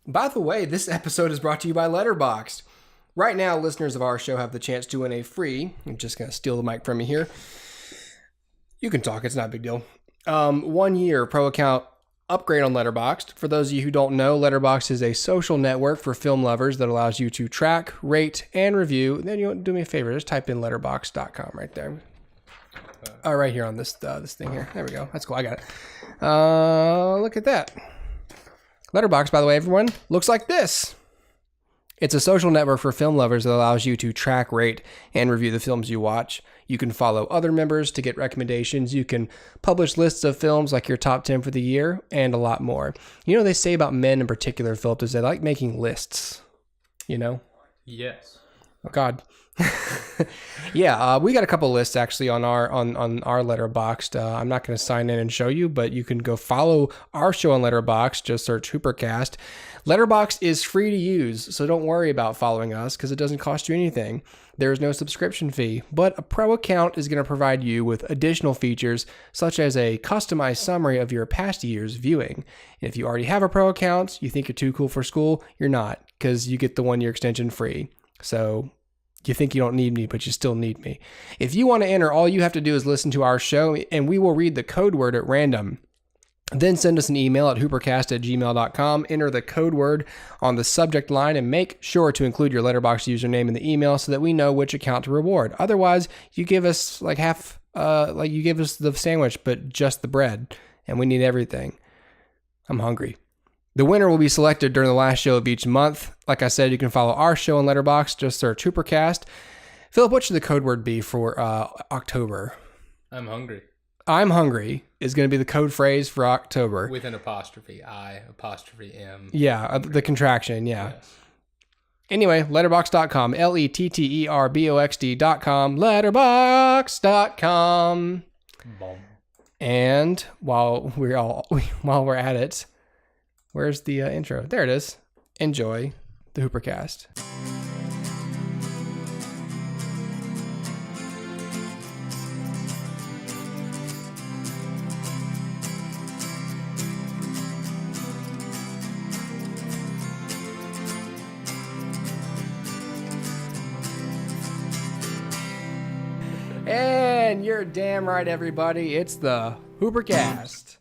By the way, this episode is brought to you by Letterboxd. Right now, listeners of our show have the chance to win a free, I'm just going to steal the mic from you here. You can talk, it's not a big deal. 1 year pro account upgrade on Letterboxd. For those of you who don't know, Letterboxd is a social network for film lovers that allows you to track, rate, and review. Then you do me a favor, just type in letterboxd.com right there. Right here on this thing here. There we go. That's cool. I got it. Look at that. Letterboxd, by the way, everyone, looks like this. It's a social network for film lovers that allows you to track, rate, and review the films you watch. You can follow other members to get recommendations. You can publish lists of films like your top 10 for the year and a lot more. You know what they say about men in particular, Philip, is they like making lists, you know? Yes. Oh, God. Yeah, we got a couple lists actually on our Letterboxd. I'm not going to sign in and show you, but you can go follow our show on Letterboxd. Just search HooperCast. Letterboxd is free to use, so don't worry about following us because it doesn't cost you anything. There is no subscription fee, but a pro account is going to provide you with additional features such as a customized summary of your past year's viewing. And if you already have a pro account, you think you're too cool for school, you're not, because you get the 1 year extension free. So you think you don't need me, but you still need me. If you want to enter, all you have to do is listen to our show, and we will read the code word at random. Then send us an email at hoopercast@gmail.com. Enter the code word on the subject line and make sure to include your Letterboxd username in the email so that we know which account to reward. Otherwise, you give us like half, you give us the sandwich, but just the bread, and we need everything. I'm hungry. The winner will be selected during the last show of each month. Like I said, you can follow our show on Letterboxd. Just search HooperCast. Philip, what should the code word be for October? I'm hungry. I'm hungry is going to be the code phrase for October. With an apostrophe. I''M. Yeah, the contraction, yeah. Yes. Anyway, letterboxd.com. letterboxd.com. Letterboxd.com. Boom. And while we're at it, where's the intro? There it is. Enjoy the HooperCast. And you're damn right, everybody. It's the HooperCast.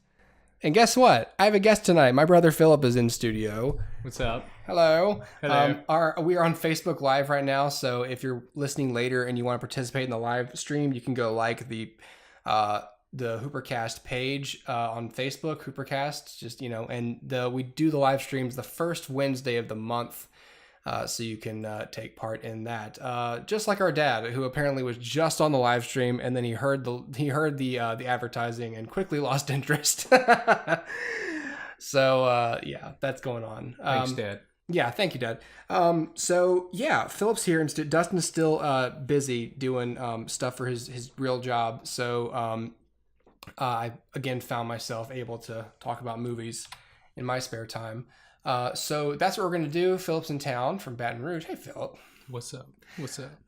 And guess what? I have a guest tonight. My brother Philip is in studio. What's up? Hello. Hello. We are on Facebook Live right now, so if you're listening later and you want to participate in the live stream, you can go like the HooperCast page on Facebook, HooperCast. Just and we do the live streams the first Wednesday of the month, so you can take part in that. Just like our dad, who apparently was just on the live stream, and then he heard the advertising and quickly lost interest. So yeah, that's going on. Thanks, Dad. Yeah, thank you, Dad. So yeah, Philip's here, and Dustin is still busy doing stuff for his real job. So I again found myself able to talk about movies in my spare time. So that's what we're gonna do. Philip's in town from Baton Rouge. Hey, Philip. What's up?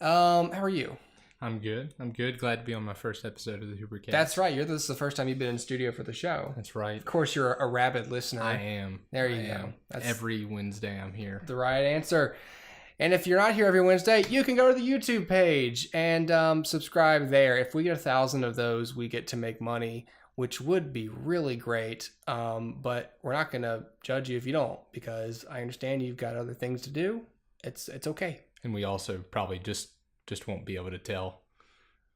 How are you? I'm good. Glad to be on my first episode of the HooperCast. That's right. This is the first time you've been in studio for the show. That's right. Of course, you're a rabid listener. I am. There you go. That's every Wednesday I'm here. The right answer. And if you're not here every Wednesday, you can go to the YouTube page and subscribe there. If we get 1,000 of those, we get to make money, which would be really great. But we're not going to judge you if you don't, because I understand you've got other things to do. It's okay. And we also probably just won't be able to tell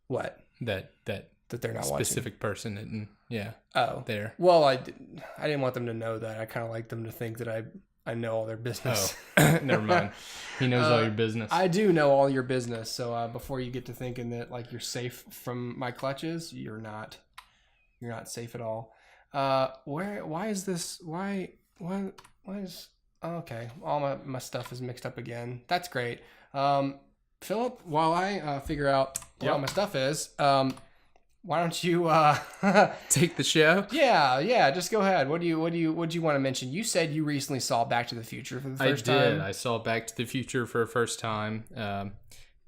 what that they're not specific watching. person and there. Well, I didn't want them to know that. I kind of like them to think that I know all their business. Oh, never mind. He knows all your business. I do know all your business. So before you get to thinking that like you're safe from my clutches, you're not safe at all. Why is this? Why is? Okay, all my stuff is mixed up again. That's great. Philip, while I figure out what all my stuff is, why don't you take the show? Yeah, just go ahead. What do you want to mention? You said you recently saw Back to the Future for the first time. I did. I saw Back to the Future for the first time.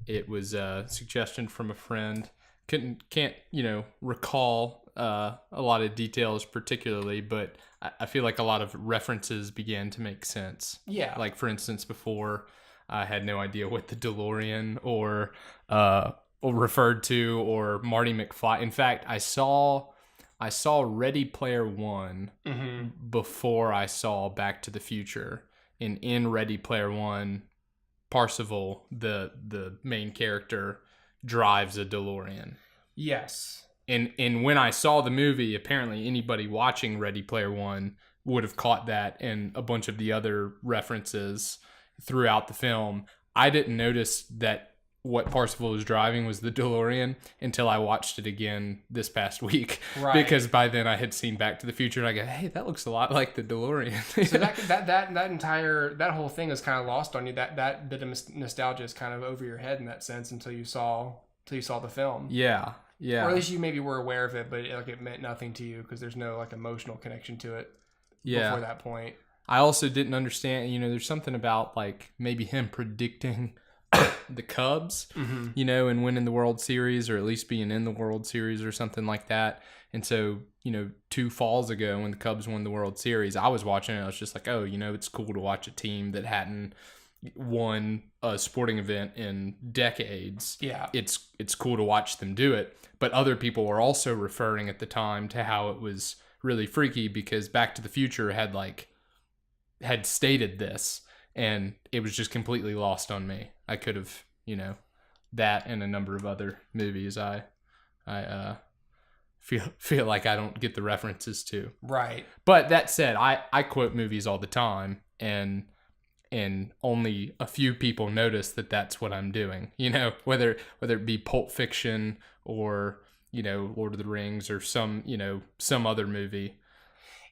It was a suggestion from a friend. Can't recall a lot of details particularly, but I feel like a lot of references began to make sense. Yeah. Like, for instance, before I had no idea what the DeLorean or referred to, or Marty McFly. In fact, I saw Ready Player One before I saw Back to the Future. And in Ready Player One, Parzival, the main character, drives a DeLorean. Yes. And when I saw the movie, apparently anybody watching Ready Player One would have caught that and a bunch of the other references throughout the film. I didn't notice that what Parzival was driving was the DeLorean until I watched it again this past week. Right. Because by then I had seen Back to the Future and I go, hey, that looks a lot like the DeLorean. So that whole thing is kind of lost on you. That bit of nostalgia is kind of over your head in that sense until you saw the film. Yeah. Yeah. Or at least you maybe were aware of it, but it meant nothing to you because there's no like emotional connection to it before that point. I also didn't understand, there's something about like maybe him predicting the Cubs, and winning the World Series, or at least being in the World Series or something like that. And so, 2 falls ago when the Cubs won the World Series, I was watching it. I was just like, oh, it's cool to watch a team that hadn't won a sporting event in decades. Yeah. It's cool to watch them do it. But other people were also referring at the time to how it was really freaky because Back to the Future had stated this, and it was just completely lost on me. I could have, that and a number of other movies I feel like I don't get the references to. Right. But that said, I quote movies all the time, and only a few people notice that that's what I'm doing. Whether it be Pulp Fiction or Lord of the Rings or some other movie.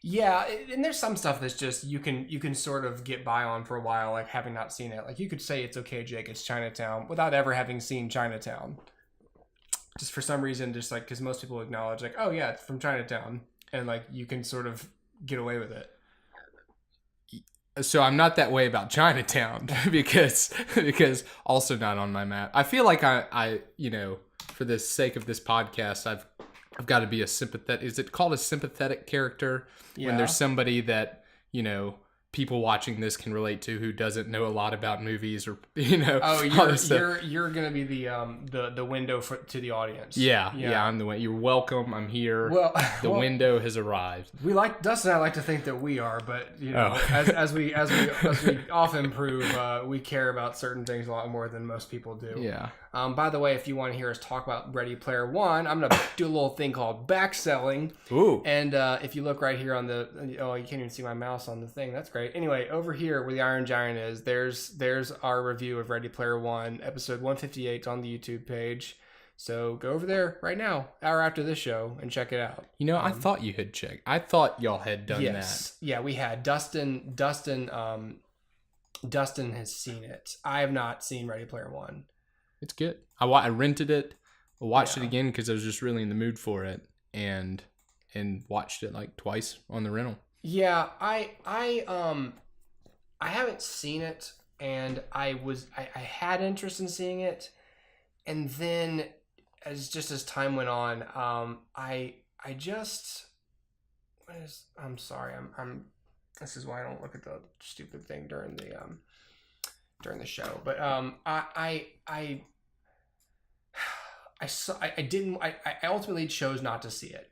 Yeah, and there's some stuff that's just you can sort of get by on for a while, like having not seen it. Like you could say it's okay, Jake, it's Chinatown, without ever having seen Chinatown. Just for some reason, just like because most people acknowledge, like, oh yeah, it's from Chinatown, and like you can sort of get away with it. So I'm not that way about Chinatown because also not on my map. I feel like I for the sake of this podcast, I've got to be a sympathetic. Is it called a sympathetic character when there's somebody that people watching this can relate to who doesn't know a lot about movies or Oh, you're gonna be the window to the audience. Yeah, I'm the way. You're welcome. I'm here. Well, the window has arrived. Dustin and I like to think that we are, but as we often prove, we care about certain things a lot more than most people do. Yeah. By the way, if you want to hear us talk about Ready Player One, I'm gonna do a little thing called backselling. Ooh. And if you look right here on you can't even see my mouse on the thing. That's great. Anyway, over here where the Iron Giant is, there's our review of Ready Player One, episode 158 on the YouTube page. So go over there right now, hour after this show, and check it out. I thought you had checked. I thought y'all had done that. Yeah, we had. Dustin has seen it. I have not seen Ready Player One. It's good. I rented it. I watched it again because I was just really in the mood for it, and watched it like twice on the rental. Yeah, I haven't seen it, and I had interest in seeing it, and then as time went on, I'm sorry, this is why I don't look at the stupid thing during the show, but I ultimately chose not to see it.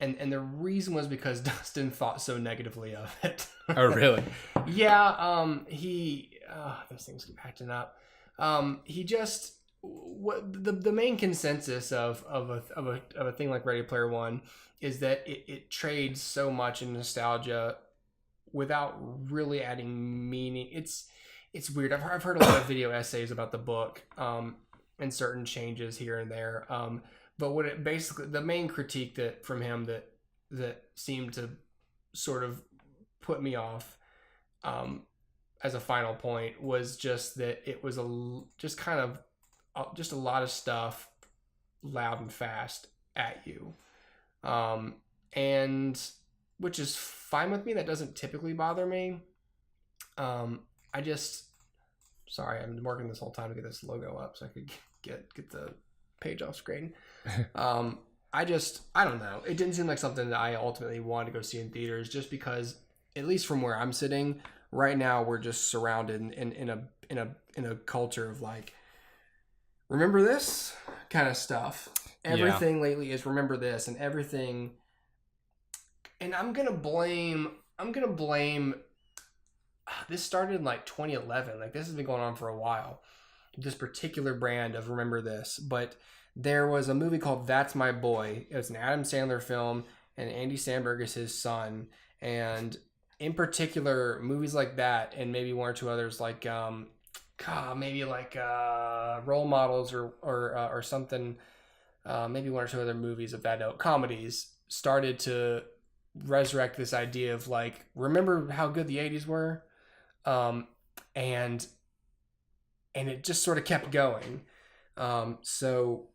And the reason was because Dustin thought so negatively of it. Oh, really? Yeah. Those things keep acting up. He just the main consensus of a thing like Ready Player One is that it trades so much in nostalgia without really adding meaning. It's weird. I've heard a lot of video essays about the book and certain changes here and there. But what it basically, the main critique from him that seemed to sort of put me off as a final point was just that it was just a lot of stuff loud and fast at you. And which is fine with me. That doesn't typically bother me. Sorry, I'm working this whole time to get this logo up so I could get the page off screen. I don't know. It didn't seem like something that I ultimately wanted to go see in theaters, just because, at least from where I'm sitting right now, we're just surrounded in a culture of like, remember this kind of stuff. Everything lately is remember this, and everything. And I'm gonna blame. This started in like 2011. Like, this has been going on for a while. This particular brand of remember this, but there was a movie called That's My Boy. It was an Adam Sandler film, and Andy Samberg is his son. And in particular, movies like that, and maybe one or two others, like maybe like Role Models or something. Maybe one or two other movies of that note, comedies, started to resurrect this idea of like, remember how good the 80s were, and it just sort of kept going. So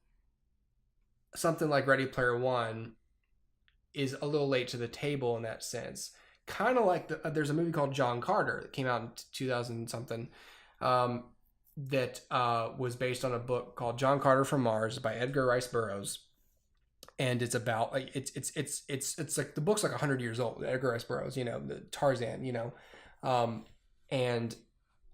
something like Ready Player One is a little late to the table in that sense. Kind of like there's a movie called John Carter that came out in 2000 something, that was based on a book called John Carter from Mars by Edgar Rice Burroughs. And it's about like it's like the book's like 100 years old. Edgar Rice Burroughs, the Tarzan, and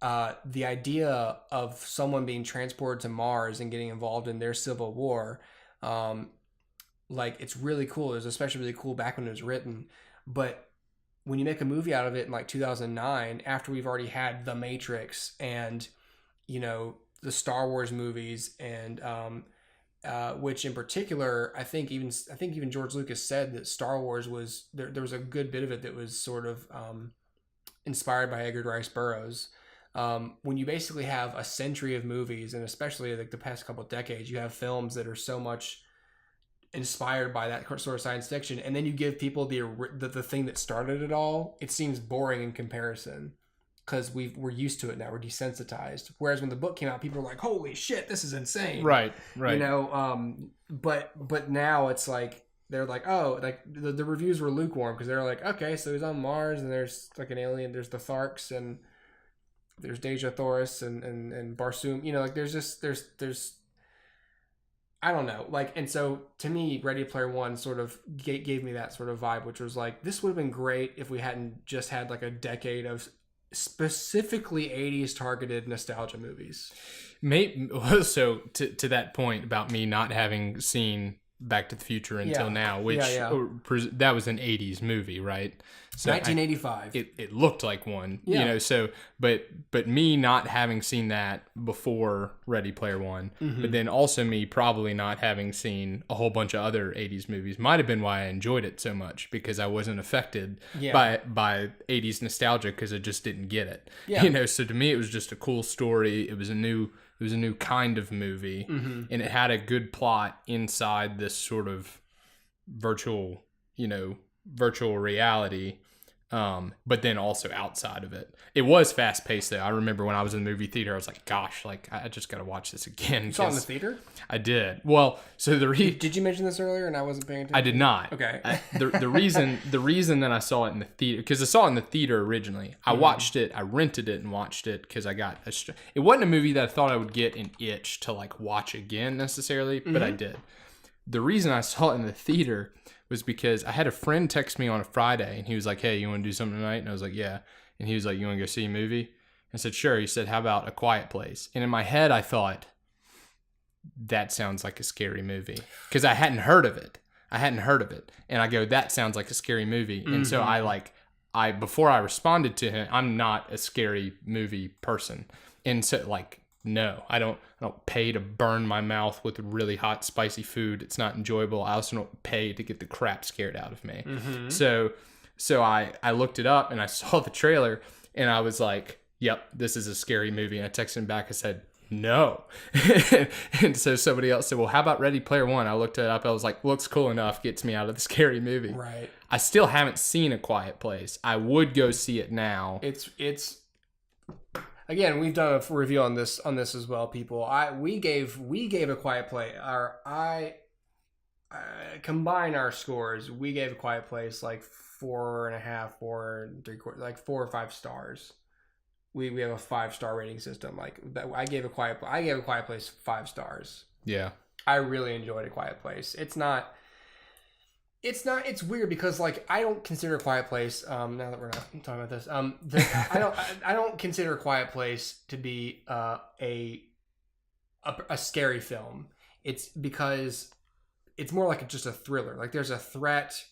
the idea of someone being transported to Mars and getting involved in their civil war, like, it's really cool. It was especially really cool back when it was written, but when you make a movie out of it in like 2009, after we've already had The Matrix and the Star Wars movies, and which in particular, I think even George Lucas said that Star Wars was there was a good bit of it that was sort of inspired by Edgar Rice Burroughs. When you basically have a century of movies, and especially like the past couple of decades, you have films that are so much inspired by that sort of science fiction, and then you give people the thing that started it all, it seems boring in comparison, because we're used to it now. We're desensitized. Whereas when the book came out, people were like, "Holy shit, this is insane!" Right. But now it's like they're like, "Oh," like the reviews were lukewarm, because they're like, "Okay, so he's on Mars, and there's like an alien. There's the Tharks, and there's Deja Thoris and Barsoom. Like there's I don't know. Like, and so to me, Ready Player One sort of gave me that sort of vibe, which was like, this would have been great if we hadn't just had like a decade of specifically 80s targeted nostalgia movies. So to that point about me not having seen Back to the Future until now, which that was an 80s movie, right? So 1985. It looked like one, so but me not having seen that before Ready Player One, but then also me probably not having seen a whole bunch of other 80s movies might have been why I enjoyed it so much, because I wasn't affected by 80s nostalgia, because I just didn't get it. So to me it was just a cool story. It was a new kind of movie, and it had a good plot inside this sort of virtual reality, but then also outside of it. It was fast paced though. I remember when I was in the movie theater, I was like, gosh, like I just got to watch this again. You saw it in the theater? I did. Well, so did you mention this earlier and I wasn't paying attention? I did not. Okay. The reason that I saw it in the theater, because I saw it in the theater originally. I watched it. I rented it and watched it because I got it wasn't a movie that I thought I would get an itch to like watch again necessarily, but I did. The reason I saw it in the theater was because I had a friend text me on a Friday, and he was like, "Hey, you want to do something tonight?" And I was like, "Yeah." And he was like, "You want to go see a movie?" I said, "Sure." He said, "How about A Quiet Place?" And in my head, I thought, that sounds like a scary movie, because I hadn't heard of it. And I go, that sounds like a scary movie. And so I before I responded to him, I'm not a scary movie person. And so like, no, I don't pay to burn my mouth with really hot, spicy food. It's not enjoyable. I also don't pay to get the crap scared out of me. So I looked it up and I saw the trailer and I was like, yep, this is a scary movie. And I texted him back. I said, no. And so somebody else said, well, how about Ready Player One? I looked it up. I was like, looks cool enough. Gets me out of the scary movie. Right. I still haven't seen A Quiet Place. I would go see it now. It's again, we've done a review on this as well, people. We gave A Quiet Place combine our scores. We gave A Quiet Place like 4.5, 4 3/4, like 4 or 5 stars. We have a 5-star rating system. Like I gave A Quiet Place 5 stars. Yeah. I really enjoyed A Quiet Place. It's not It's weird because like I don't consider Quiet Place now that we're not talking about this I don't consider Quiet Place to be a scary film. It's because it's more like just a thriller. Like there's a threat,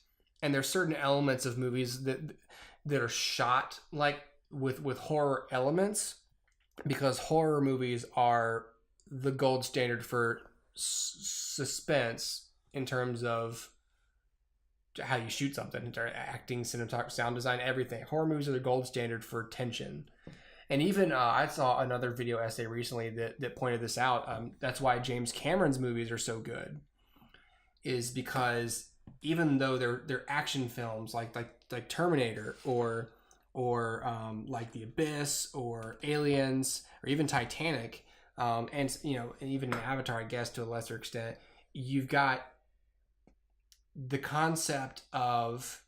and there's certain elements of movies that are shot like with horror elements, because horror movies are the gold standard for suspense in terms of how you shoot something, in terms of acting, cinematography, sound design, everything. Horror movies are the gold standard for tension. And even I saw another video essay recently that pointed this out. That's why James Cameron's movies are so good, is because even though they're action films like Terminator or like The Abyss or Aliens or even Titanic, and even Avatar, I guess to a lesser extent, you've got the concept of,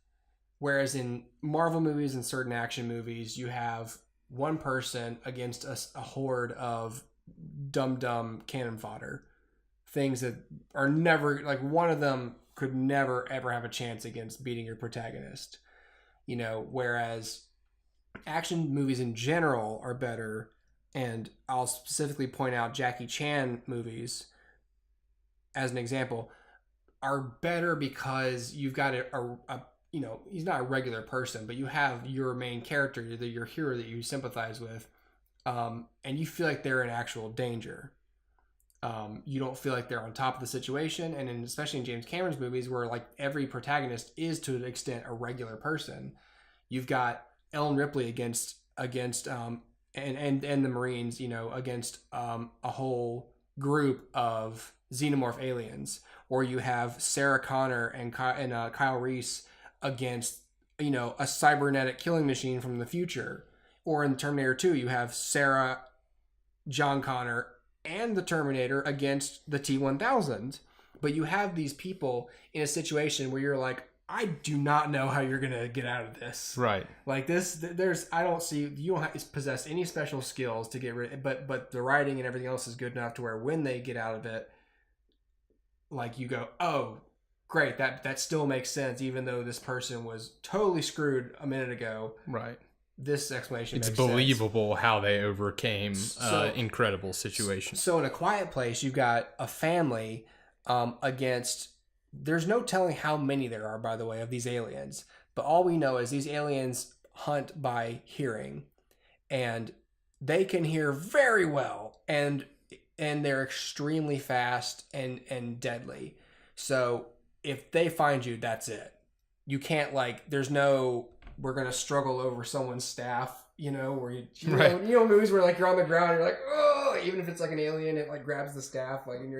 whereas in Marvel movies and certain action movies, you have one person against a horde of dumb cannon fodder, things that are never, like, one of them could never ever have a chance against beating your protagonist, whereas action movies in general are better. And I'll specifically point out Jackie Chan movies as an example, are better because you've got he's not a regular person, but you have your main character, your hero that you sympathize with, and you feel like they're in actual danger. You don't feel like they're on top of the situation, and especially in James Cameron's movies, where like every protagonist is to an extent a regular person. You've got Ellen Ripley against and the Marines, against a whole group of xenomorph aliens, or you have Sarah Connor and Kyle Reese against a cybernetic killing machine from the future, or in Terminator 2 you have Sarah, John Connor, and the Terminator against the T-1000. But you have these people in a situation where you're like, I do not know how you're gonna get out of this. Right. Like this, I don't see, you don't possess any special skills to get rid. But the writing and everything else is good enough to where when they get out of it, like you go, oh, great, that still makes sense, even though this person was totally screwed a minute ago. Right. This explanation it's makes believable sense. How they overcame incredible situations. So in A Quiet Place, you've got a family against. There's no telling how many there are, by the way, of these aliens. But all we know is these aliens hunt by hearing, and they can hear very well, and they're extremely fast and deadly. So if they find you, that's it. You can't, like, there's no, we're gonna struggle over someone's staff, where right. Movies where like you're on the ground and you're like, oh, even if it's like an alien, it like grabs the staff, like, and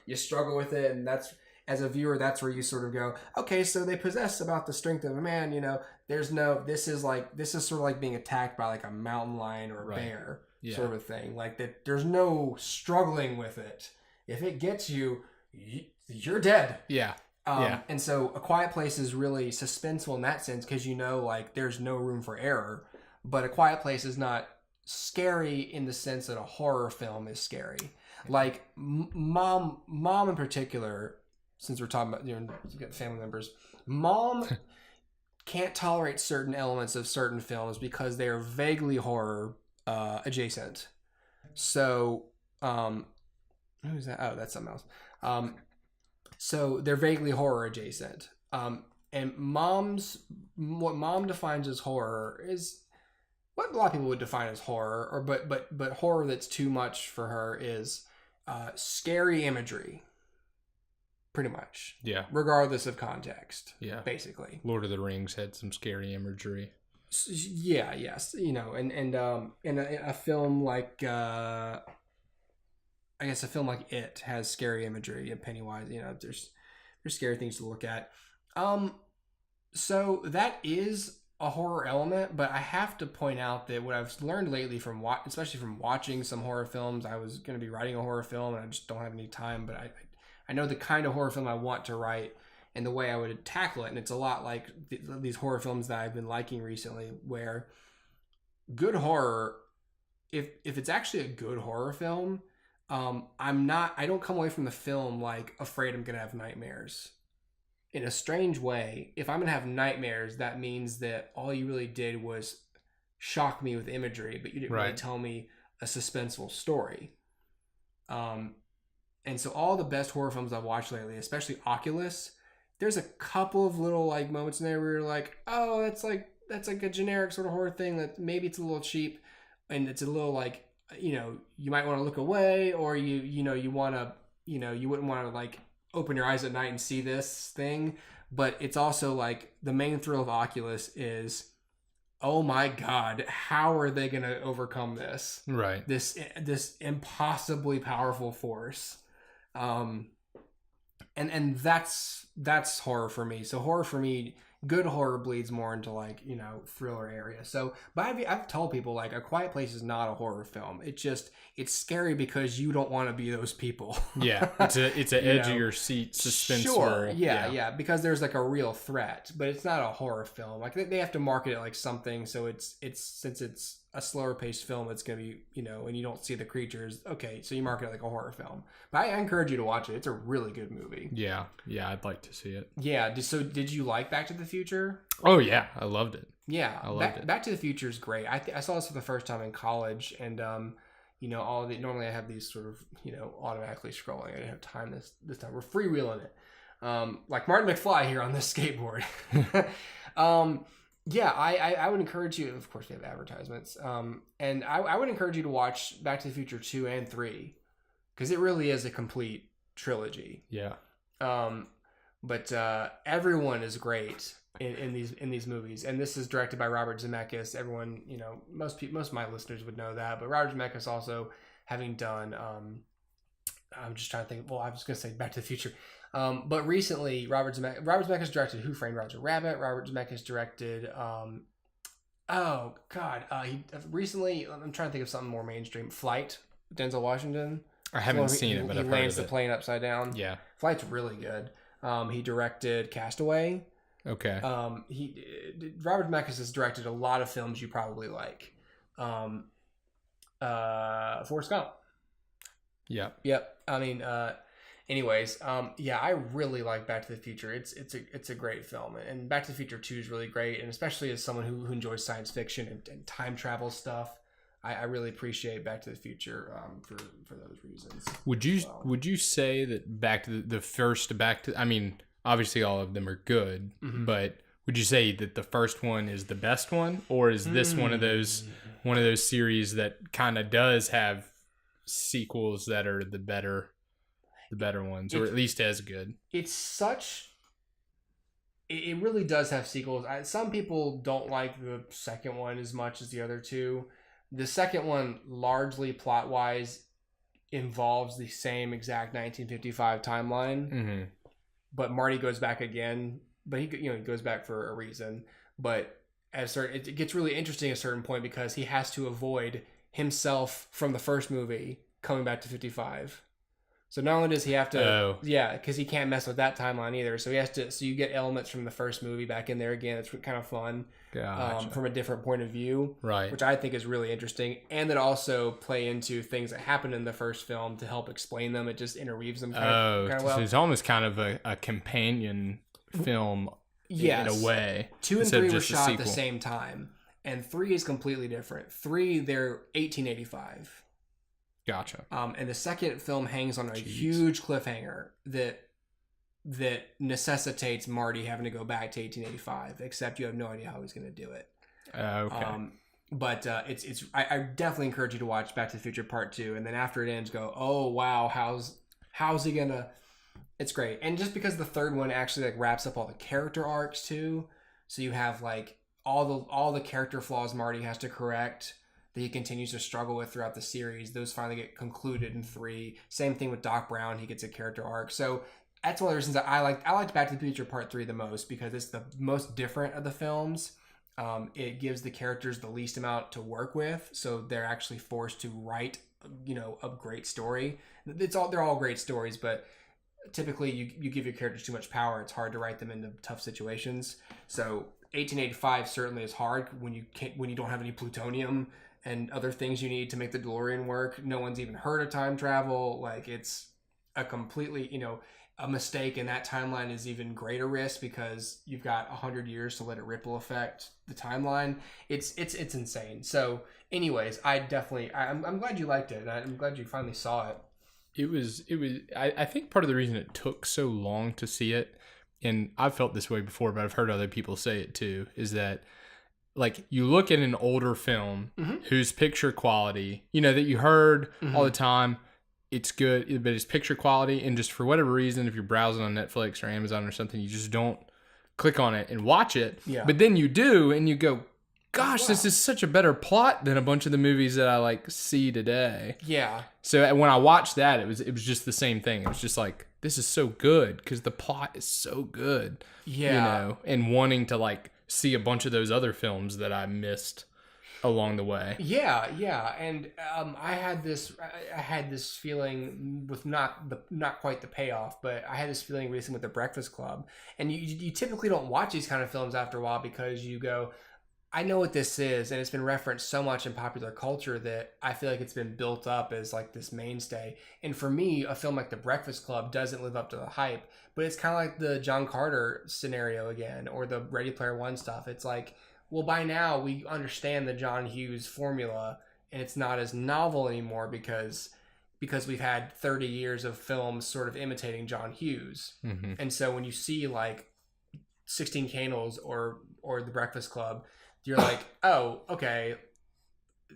you struggle with it, and that's. As a viewer, that's where you sort of go, okay, so they possess about the strength of a man, this is sort of like being attacked by like a mountain lion or a bear, sort of a thing. Like that, there's no struggling with it. If it gets you, you're dead. Yeah. And so A Quiet Place is really suspenseful in that sense, because like there's no room for error. But A Quiet Place is not scary in the sense that a horror film is scary. Like Mom in particular, since we're talking about, you got family members, Mom can't tolerate certain elements of certain films because they are vaguely horror adjacent. So, who's that? Oh, that's something else. So they're vaguely horror adjacent. And what Mom defines as horror is what a lot of people would define as horror, or but horror that's too much for her is scary imagery. Pretty much. Yeah. Regardless of context. Yeah. Basically. Lord of the Rings had some scary imagery. Yeah, yes. And in a film like I guess a film like It has scary imagery, and Pennywise, there's scary things to look at. So that is a horror element, but I have to point out that what I've learned lately especially from watching some horror films, I was going to be writing a horror film and I just don't have any time, but I know the kind of horror film I want to write and the way I would tackle it. And it's a lot like these horror films that I've been liking recently, where good horror, if it's actually a good horror film, I don't come away from the film like afraid I'm going to have nightmares. in a strange way, if I'm going to have nightmares, that means that all you really did was shock me with imagery, but you didn't really tell me a suspenseful story. And so all the best horror films I've watched lately, especially Oculus, there's a couple of little like moments in there where you're like, oh, that's like a generic sort of horror thing that maybe it's a little cheap and it's a little like, you know, you might want to look away, or you want to, you wouldn't want to like open your eyes at night and see this thing. But it's also like the main thrill of Oculus is, oh my God, how are they going to overcome this? Right. This impossibly powerful force. And that's horror for me. So horror for me, good horror bleeds more into like, thriller area. So, but I've told people like A Quiet Place is not a horror film. It's scary because you don't want to be those people. Yeah. It's an edge of your seat suspenseful. Sure. Yeah. Because there's like a real threat, but it's not a horror film. Like they have to market it like something. So it's since it's a slower paced film, it's going to be, and you don't see the creatures. Okay. So you market it like a horror film, but I encourage you to watch it. It's a really good movie. Yeah. I'd like to see it. Yeah. So did you like Back to the Future? Oh yeah. I loved it. Yeah. I loved it. Back to the Future is great. I saw this for the first time in college, and, normally I have these sort of, automatically scrolling. I didn't have time this time. We're freewheeling it. Like Martin McFly here on this skateboard. Yeah, I would encourage you, of course we have advertisements, and I would encourage you to watch Back to the Future 2 and 3, because it really is a complete trilogy. Yeah. But everyone is great in these movies, and this is directed by Robert Zemeckis. Everyone, most of my listeners would know that, but Robert Zemeckis also having done, I'm just trying to think, well, I was going to say Back to the Future. But recently, Robert Zemeckis directed Who Framed Roger Rabbit. Robert Zemeckis directed, recently, I'm trying to think of something more mainstream. Flight, Denzel Washington. I haven't seen it, but I've heard of it. He lands the plane upside down. Yeah. Flight's really good. He directed Castaway. Okay. Robert Zemeckis has directed a lot of films you probably like. Forrest Gump. Yeah. Yep. I mean, anyways, I really like Back to the Future. It's a great film, and Back to the Future 2 is really great, and especially as someone who enjoys science fiction and time travel stuff, I really appreciate Back to the Future for those reasons. Would you say that Back to the first Back to, I mean, obviously all of them are good, but would you say that the first one is the best one, or is this one of those series that kind of does have sequels that are the better ones, or at least as good? It really does have sequels. Some people don't like the second one as much as the other two. The second one, largely plot wise, involves the same exact 1955 timeline, but Marty goes back again. But he goes back for a reason. But it gets really interesting at a certain point, because he has to avoid himself from the first movie coming back to 55. So not only does he have to, because he can't mess with that timeline either. So he has to. So you get elements from the first movie back in there again. It's kind of fun, from a different point of view, right? Which I think is really interesting, and that also play into things that happened in the first film to help explain them. It just interweaves them kind of well. So it's almost kind of a companion film, in a way. 2 and 3 were shot at the same time, and 3 is completely different. 3, they're 1885. Gotcha. And the second film hangs on a huge cliffhanger that necessitates Marty having to go back to 1885, except you have no idea how he's going to do it. Okay. But I definitely encourage you to watch Back to the Future Part 2, and then after it ends, go, oh wow, how's he gonna? It's great, and just because the third one actually like wraps up all the character arcs too, so you have like all the character flaws Marty has to correct that he continues to struggle with throughout the series. Those finally get concluded in 3. Same thing with Doc Brown; he gets a character arc. So that's one of the reasons that I liked Back to the Future Part 3 the most, because it's the most different of the films. It gives the characters the least amount to work with, so they're actually forced to write, a great story. They're all great stories, but typically you give your characters too much power. It's hard to write them into tough situations. So 1885 certainly is hard when you don't have any plutonium and other things you need to make the DeLorean work. No one's even heard of time travel. Like, it's a completely, a mistake in that timeline is even greater risk because you've got 100 years to let it ripple affect the timeline. It's insane. So anyways, I'm glad you liked it, and I'm glad you finally saw it. I think part of the reason it took so long to see it, and I've felt this way before, but I've heard other people say it too, is that like you look at an older film whose picture quality, that you heard all the time, it's good, but it's picture quality, and just for whatever reason, if you're browsing on Netflix or Amazon or something, you just don't click on it and watch it. Yeah. But then you do, and you go, gosh, wow, this is such a better plot than a bunch of the movies that I like see today. Yeah. So when I watched that, it was just the same thing. It was just like, this is so good because the plot is so good. Yeah. And wanting to like see a bunch of those other films that I missed along the way. Yeah, and I had this feeling with not quite the payoff, but I had this feeling recently with The Breakfast Club, and you typically don't watch these kind of films after a while because you go, I know what this is, and it's been referenced so much in popular culture that I feel like it's been built up as like this mainstay. And for me, a film like The Breakfast Club doesn't live up to the hype, but it's kind of like the John Carter scenario again, or the Ready Player One stuff. It's like, well, by now we understand the John Hughes formula, and it's not as novel anymore because we've had 30 years of films sort of imitating John Hughes. Mm-hmm. And so when you see like 16 Candles or The Breakfast Club, you're like, oh, okay,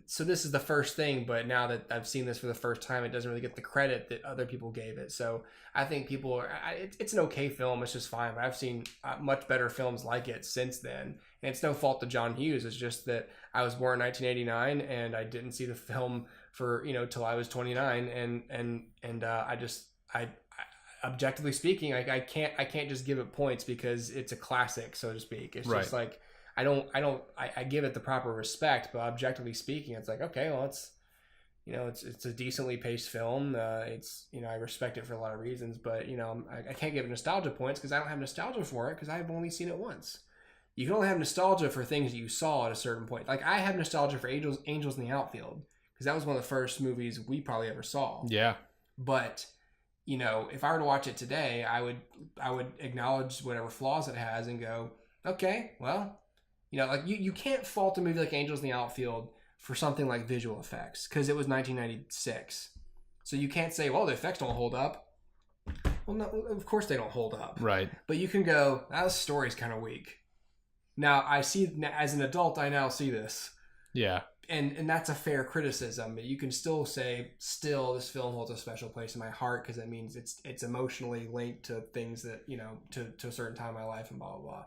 so this is the first thing, but now that I've seen this for the first time, it doesn't really get the credit that other people gave it. So I think it's an okay film. It's just fine. But I've seen much better films like it since then. And it's no fault to John Hughes. It's just that I was born in 1989 and I didn't see the film for, till I was 29. And I objectively speaking, I can't just give it points because it's a classic, so to speak. It's just like, I give it the proper respect, but objectively speaking, it's like, okay, well, it's a decently paced film. It's, I respect it for a lot of reasons, but I can't give it nostalgia points because I don't have nostalgia for it because I've only seen it once. You can only have nostalgia for things that you saw at a certain point. Like I have nostalgia for Angels in the Outfield because that was one of the first movies we probably ever saw. Yeah. But if I were to watch it today, I would acknowledge whatever flaws it has and go, okay, well, like you can't fault a movie like Angels in the Outfield for something like visual effects because it was 1996. So you can't say, well, the effects don't hold up. Well, no, of course they don't hold up. Right. But you can go, the story's kind of weak. Now, I see, as an adult, I now see this. Yeah. And that's a fair criticism. But you can still say, this film holds a special place in my heart because it means it's emotionally linked to things that, to a certain time in my life and blah, blah,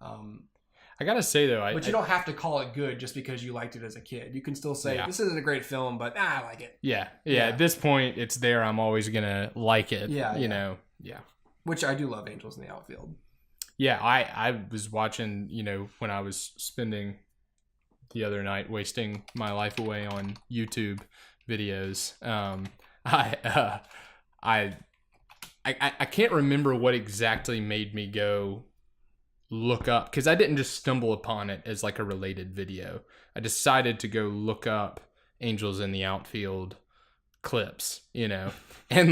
blah. I gotta say though, but you don't have to call it good just because you liked it as a kid. You can still say this isn't a great film, but I like it. Yeah. At this point, it's there. I'm always gonna like it. Yeah. Which I do love, Angels in the Outfield. Yeah, I was watching. When I was spending the other night wasting my life away on YouTube videos. I can't remember what exactly made me go look up, because I didn't just stumble upon it as like a related video. I decided to go look up Angels in the Outfield clips, and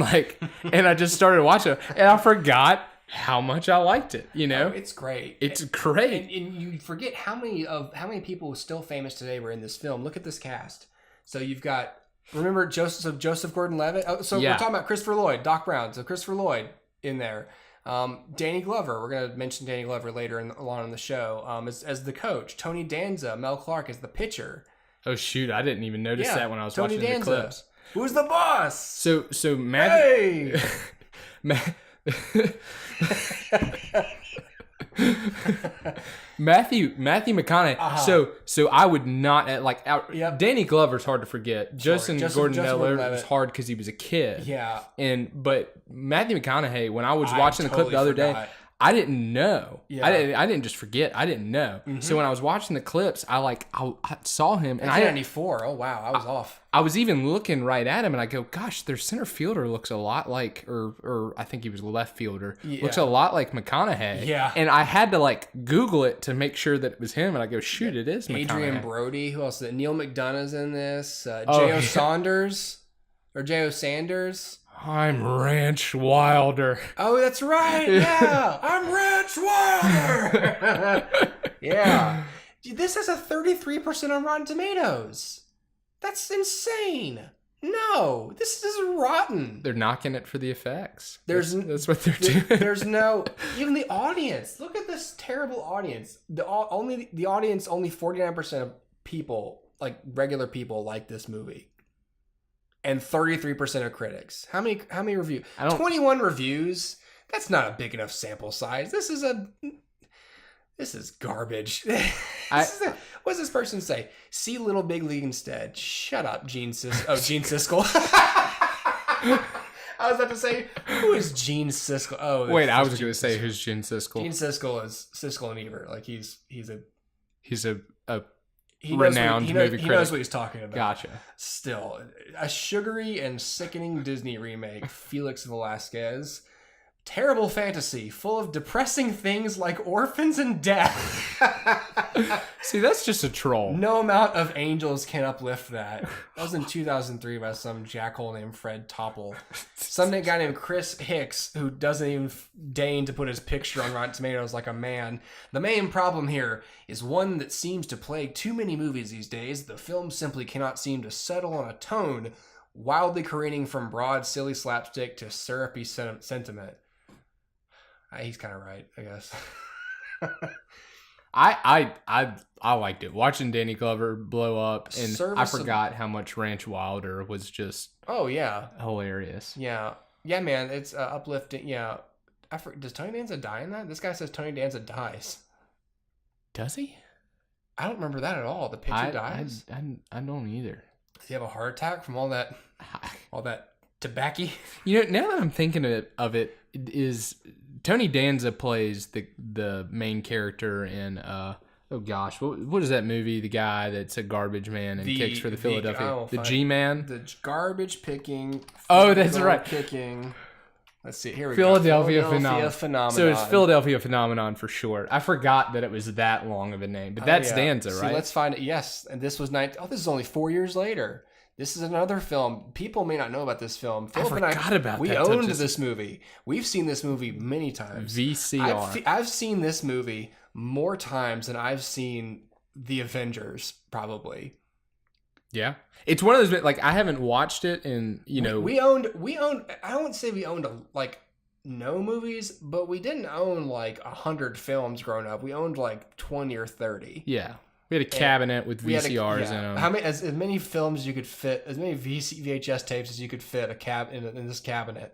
I just started watching it, and I forgot how much I liked it. It's great. It's great. And you forget how many people still famous today were in this film. Look at this cast. So you've got, remember Joseph Gordon-Levitt? Oh, so we're talking about Christopher Lloyd, Doc Brown. So Christopher Lloyd in there. Danny Glover, we're going to mention Danny Glover later along in the show, as the coach. Tony Danza, Mel Clark as the pitcher. Oh shoot, I didn't even notice that when I was Tony watching Danza. the clips. Who's the boss? So Matthew, hey! Matthew McConaughey. So I would not Danny Glover's hard to forget. Justin Gordon-Levitt was hard because he was a kid. Yeah. But Matthew McConaughey, when I was watching the clip the other day, I didn't know. Yeah. I didn't just forget. I didn't know. Mm-hmm. So when I was watching the clips, I saw him. And 1994. Oh wow, I was off. I was even looking right at him, and I go, "Gosh, their center fielder looks a lot like, or I think he was left fielder. Yeah. Looks a lot like McConaughey." Yeah. And I had to Google it to make sure that it was him, and I go, "Shoot, it is McConaughey." Adrian Brody. Who else? Neil McDonough's in this. J.O. Saunders. Or J.O. Sanders. I'm Ranch Wilder. Oh, that's right. Yeah. I'm Ranch Wilder. Yeah. Dude, this has a 33% on Rotten Tomatoes. That's insane. No, this is rotten. They're knocking it for the effects. That's what they're doing. There's no, even the audience. Look at this terrible audience. The audience, only 49% of people, like regular people, like this movie. And 33% of critics. How many reviews? 21 reviews. That's not a big enough sample size. This is garbage. What does this person say? See Little Big League instead. Shut up, Gene Siskel. Oh, Gene Siskel. I was about to say, who is Gene Siskel? Oh, wait, I was going to say, who's Gene Siskel? Gene Siskel is Siskel and Ebert. Like he's a renowned movie critic. He knows what he's talking about. Gotcha. Still, a sugary and sickening Disney remake, Felix Velasquez. Terrible fantasy, full of depressing things like orphans and death. See, that's just a troll. No amount of angels can uplift that. That was in 2003 by some jackhole named Fred Topple. Some guy named Chris Hicks, who doesn't even deign to put his picture on Rotten Tomatoes like a man. The main problem here is one that seems to plague too many movies these days. The film simply cannot seem to settle on a tone, wildly careening from broad, silly slapstick to syrupy sentiment. He's kind of right, I guess. I liked it. Watching Danny Glover blow up, and I forgot how much Ranch Wilder was just hilarious. Yeah, man, it's uplifting. Yeah, does Tony Danza die in that? This guy says Tony Danza dies. Does he? I don't remember that at all. The pitcher dies. I don't either. Does he have a heart attack from all that tobacco? You know, now that I'm thinking of it, is Tony Danza plays the main character in what is that movie? The guy that's a garbage man and kicks for the Philadelphia G-Man. The garbage picking. Oh, that's right. Kicking. Let's see. Here we Philadelphia go. Phenomenon. So it's Philadelphia Phenomenon for short. I forgot that it was that long of a name, but that's Danza, right? Let's find it. Yes, and this was this is only 4 years later. This is another film. People may not know about this film. Philip and I forgot about that. We owned this movie. We've seen this movie many times. VCR. I've seen this movie more times than I've seen The Avengers, probably. Yeah. It's one of those, like, I haven't watched it in, We owned, I don't say we owned, no movies, but we didn't own, 100 films growing up. We owned, 20 or 30. Yeah. We had a cabinet with VCRs in them. How many, as many films you could fit, as many VHS tapes as you could fit in this cabinet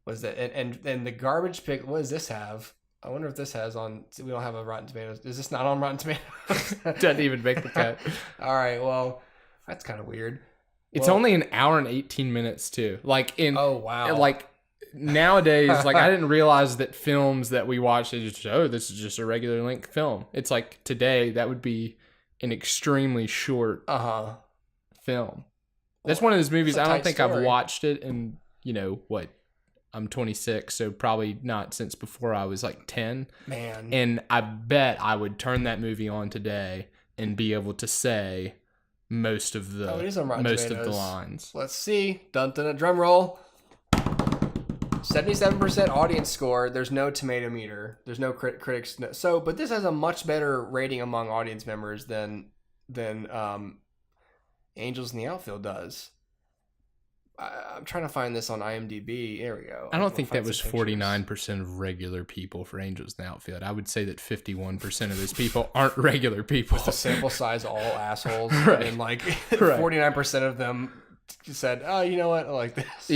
was that, and the garbage pick. What does this have? I wonder if this has on. We don't have a Rotten Tomatoes. Is this not on Rotten Tomatoes? Doesn't even make the cut. All right, well, that's kind of weird. It's only an hour and 18 minutes too. Oh wow! Nowadays, I didn't realize that films that we watch, they just this is just a regular length film. It's like today that would be an extremely short film. That's one of those movies I don't think I've watched it in, I'm 26, so probably not since before I was 10. Man. And I bet I would turn that movie on today and be able to say most of the lines. Let's see. Dun dun, drum roll. 77% audience score. There's no tomato meter. There's no critics. So, but this has a much better rating among audience members than Angels in the Outfield does. I'm trying to find this on IMDb. There we go. I don't think that was 49% of regular people for Angels in the Outfield. I would say that 51% of those people aren't regular people. With the sample size all assholes. Right. And 49% of them said, oh, you know what? I like this.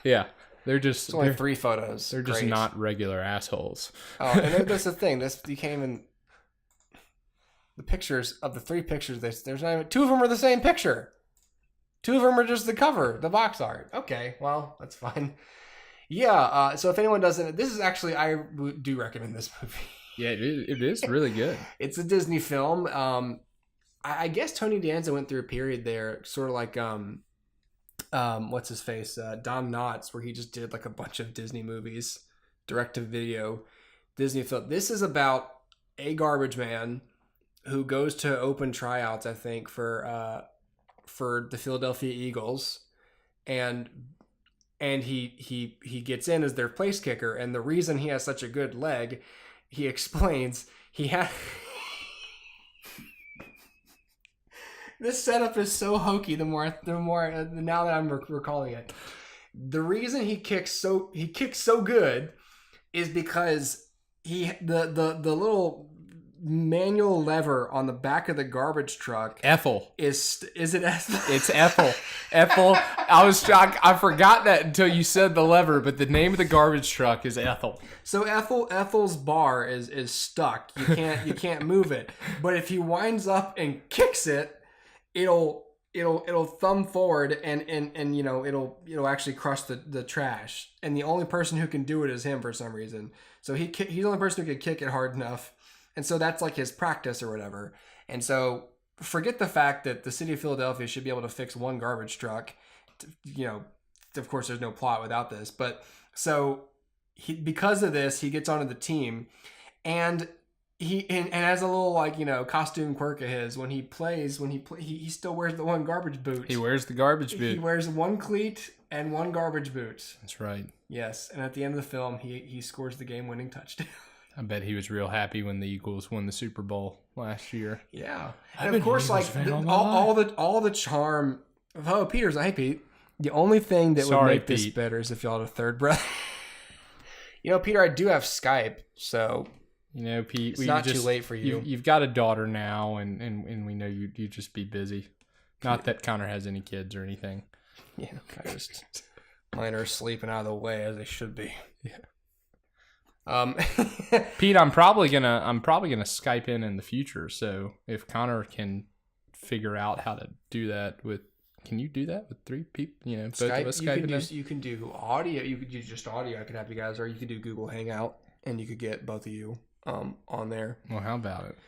Yeah. It's only 3 photos. They're just not regular assholes. Oh, and that's the thing. You can't even. The pictures of the 3 pictures. There's not even 2 of them are the same picture. 2 of them are just the cover, the box art. Okay, well that's fine. Yeah. So if anyone doesn't, this is actually I do recommend this movie. Yeah, it is really good. It's a Disney film. I guess Tony Danza went through a period there, sort of like what's his face, Don Knotts, where he just did a bunch of Disney movies, direct to video Disney film. This is about a garbage man who goes to open tryouts, I think, for the Philadelphia Eagles, and he gets in as their place kicker. And the reason he has such a good leg, he explains, he had. This setup is so hokey. The more now that I'm recalling it, the reason he kicks so good is because the little manual lever on the back of the garbage truck. Ethel. Is it Ethel? It's Ethel. Ethel. I forgot that until you said the lever, but the name of the garbage truck is Ethel. So Ethel's bar is stuck. You can't move it. But if he winds up and kicks it, it'll thumb forward and you know it'll actually crush the trash. And the only person who can do it is him for some reason. So he's the only person who can kick it hard enough. And so that's like his practice or whatever. And so forget the fact that the city of Philadelphia should be able to fix one garbage truck. You know, of course, there's no plot without this. But so because of this, he gets onto the team. And he has a little like, you know, costume quirk of his. When he still wears the one garbage boot. He wears the garbage boot. He wears one cleat and one garbage boot. That's right. Yes. And at the end of the film, he scores the game-winning touchdown. I bet he was real happy when the Eagles won the Super Bowl last year. Yeah, and of course, like all the charm. Oh, Peter's. Hey, Pete. The only thing that would make this better is if y'all had a third brother. You know, Peter, I do have Skype, so you know, Pete, it's not too late for you. You've got a daughter now, and we know you just be busy. Not that Connor has any kids or anything. Yeah, mine are sleeping out of the way as they should be. Yeah. Pete, I'm probably gonna Skype in the future. So if Connor can figure out how to do that can you do that with three people? You know, both of us Skyping. You can do audio. You could do just audio. I could have you guys, or you could do Google Hangout, and you could get both of you on there. Well, how about it?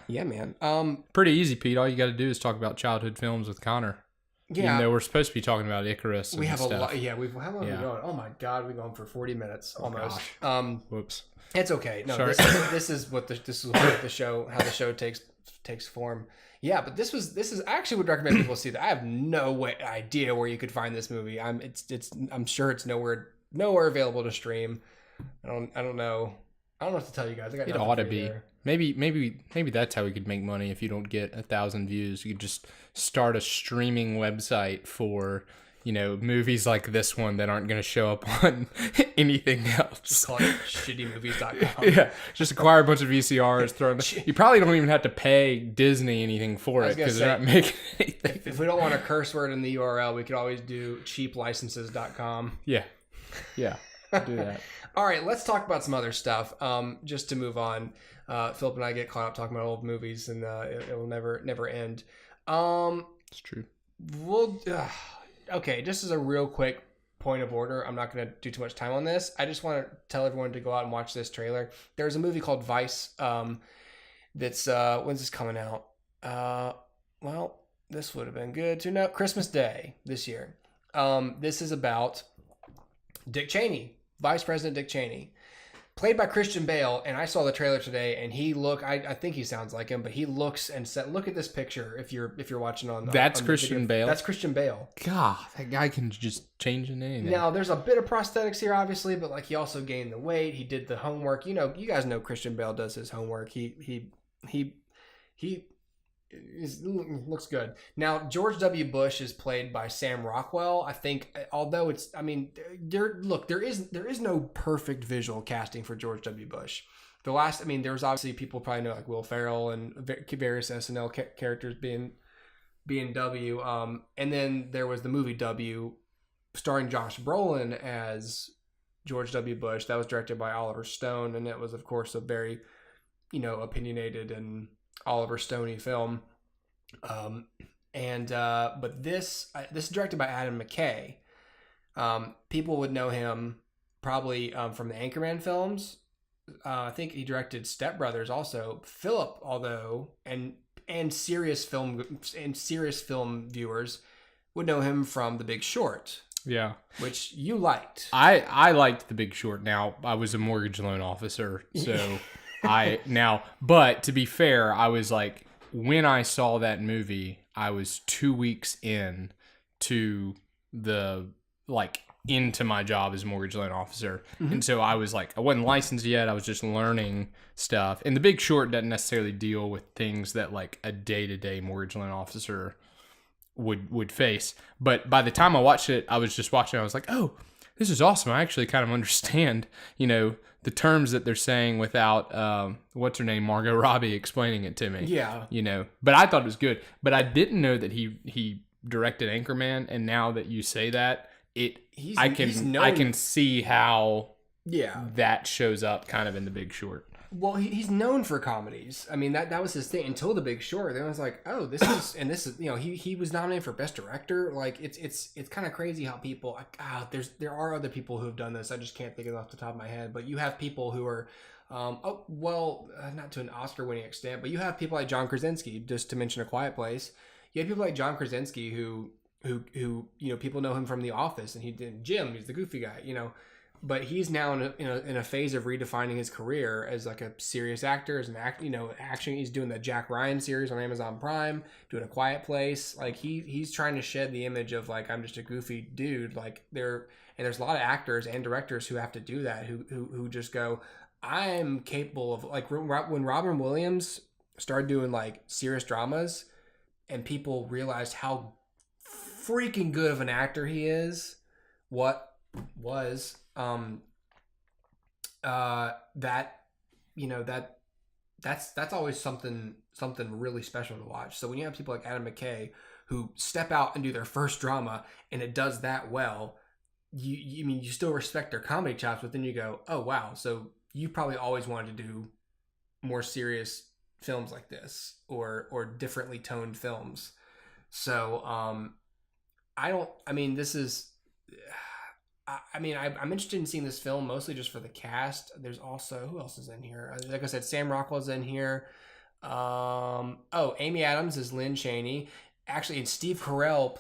Yeah, man. Pretty easy, Pete. All you got to do is talk about childhood films with Connor. Yeah. Even though we're supposed to be talking about Icarus and we have stuff. A lot. Yeah, how long are we going? Oh my God, we've gone for 40 minutes almost. Whoops. It's okay. No, this is what the show takes form. Yeah, but this is actually would recommend people see that. I have no idea where you could find this movie. I'm sure it's nowhere available to stream. I don't know what to tell you guys. It ought to be. There. Maybe that's how we could make money. If you don't get 1,000 views, you could just start a streaming website for, you know, movies like this one that aren't going to show up on anything else. Just call it shittymovies.com. Yeah, just acquire a bunch of VCRs, throw them. You probably don't even have to pay Disney anything for it because they're not making anything. If we don't want a curse word in the URL, we could always do cheaplicenses.com. Yeah, do that. All right, let's talk about some other stuff. Just to move on, Philip and I get caught up talking about old movies, and it will never end. It's true. Okay, just as a real quick point of order, I'm not going to do too much time on this. I just want to tell everyone to go out and watch this trailer. There's a movie called Vice. That's when's this coming out? Well, this would have been good to know. Christmas Day this year. This is about Dick Cheney. Vice President Dick Cheney, played by Christian Bale, and I saw the trailer today, and I think he sounds like him, but he looks and said, look at this picture. If you're watching on that's on Christian Bale. That's Christian Bale. God, that guy can just change the name. Now there's a bit of prosthetics here, obviously, but like he also gained the weight. He did the homework. You know, you guys know Christian Bale does his homework. He looks good. Now, George W. Bush is played by Sam Rockwell. I think, although there is no perfect visual casting for George W. Bush. There's obviously people probably know like Will Ferrell and various SNL characters being W. And then there was the movie W, starring Josh Brolin as George W. Bush. That was directed by Oliver Stone, and it was, of course, a very, opinionated and Oliver Stoney film. But this is directed by Adam McKay. People would know him probably from the Anchorman films. I think he directed Step Brothers also. Philip, although, and serious film viewers would know him from The Big Short. Yeah, which you liked. I liked The Big Short. Now, I was a mortgage loan officer, so but to be fair, I was like, when I saw that movie, I was 2 weeks in to into my job as a mortgage loan officer. And so I wasn't licensed yet. I was just learning stuff. And The Big Short doesn't necessarily deal with things that like a day-to-day mortgage loan officer would face. But by the time I watched it, I was just watching, I was like, oh, this is awesome. I actually kind of understand, the terms that they're saying without, what's her name, Margot Robbie explaining it to me. Yeah. But I thought it was good. But I didn't know that he directed Anchorman. And now that you say that, I can see how that shows up kind of in The Big Short. Well, he's known for comedies. I mean, that was his thing until The Big Short. Then I was like, oh, this is he was nominated for Best Director. Like it's kind of crazy how people there are other people who have done this. I just can't think of it off the top of my head. But you have people who are not to an Oscar-winning extent, but you have people like John Krasinski, just to mention A Quiet Place. You have people like John Krasinski who people know him from The Office, and he did Jim. He's the goofy guy, but he's now in a phase of redefining his career as like a serious actor, as an action. He's doing the Jack Ryan series on Amazon Prime, doing A Quiet Place. Like he's trying to shed the image of like, I'm just a goofy dude. Like there's a lot of actors and directors who have to do that, who just go, I'm capable of, like, when Robin Williams started doing like serious dramas, and people realized how freaking good of an actor he is. That's always something really special to watch. So when you have people like Adam McKay who step out and do their first drama and it does that well, you still respect their comedy chops, but then you go, oh wow, so you probably always wanted to do more serious films like this, or differently toned films. So I'm interested in seeing this film mostly just for the cast. There's also, who else is in here? Like I said, Sam Rockwell's in here. Amy Adams is Lynn Chaney. Actually, and Steve Carell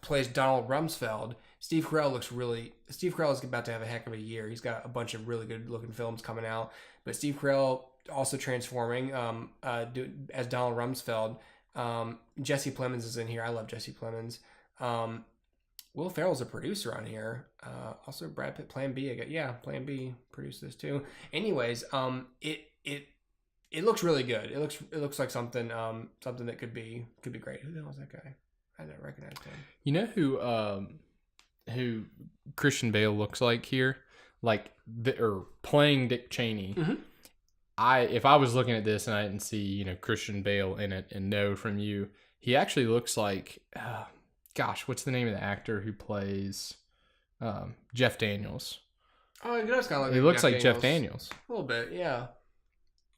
plays Donald Rumsfeld. Steve Carell is about to have a heck of a year. He's got a bunch of really good looking films coming out. But Steve Carell also transforming as Donald Rumsfeld. Jesse Plemons is in here. I love Jesse Plemons. Will Ferrell's a producer on here. Also Brad Pitt, Plan B. Plan B produced this too. Anyways, it looks really good. It looks like something that could be great. Who the hell is that guy? I don't recognize him. You know who Christian Bale looks like here, or playing Dick Cheney. Mm-hmm. If I was looking at this and I didn't see Christian Bale in it and know from you, he actually looks like. What's the name of the actor who plays Jeff Daniels? Oh, he does kind of look. He looks like Jeff Daniels. A little bit, yeah.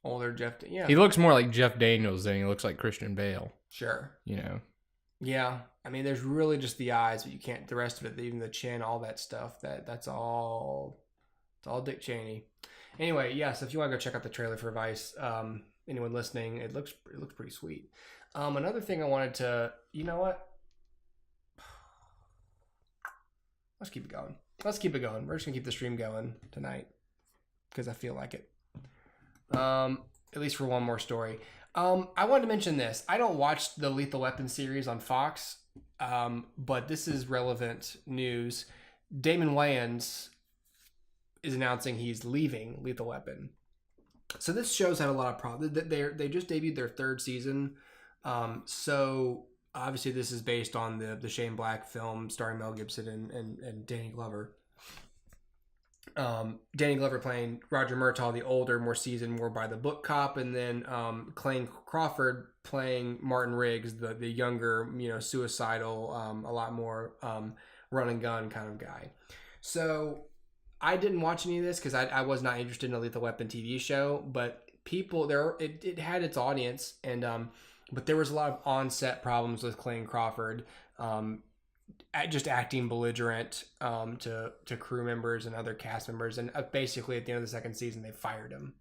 Older Jeff. Yeah. He looks more like Jeff Daniels than he looks like Christian Bale. Sure. Yeah. I mean, there's really just the eyes, but you can't. The rest of it, even the chin, all that stuff. That's all. It's all Dick Cheney. Anyway, yeah. So if you want to go check out the trailer for Vice, anyone listening, it looks pretty sweet. Another thing I wanted to. You know what? Let's keep it going. We're just going to keep the stream going tonight because I feel like it. At least for one more story. I wanted to mention this. I don't watch the Lethal Weapon series on Fox, but this is relevant news. Damon Wayans is announcing he's leaving Lethal Weapon. So this show's had a lot of problems. They just debuted their third season. So obviously this is based on the Shane Black film starring Mel Gibson and Danny Glover. Danny Glover playing Roger Murtaugh, the older, more seasoned, more by the book cop, and then Clayne Crawford playing Martin Riggs, the younger, suicidal, a lot more run and gun kind of guy. So I didn't watch any of this because I was not interested in a Lethal Weapon TV show, but people there, it had its audience, and but there was a lot of on-set problems with Clayne Crawford, just acting belligerent to crew members and other cast members, and basically at the end of the second season they fired him.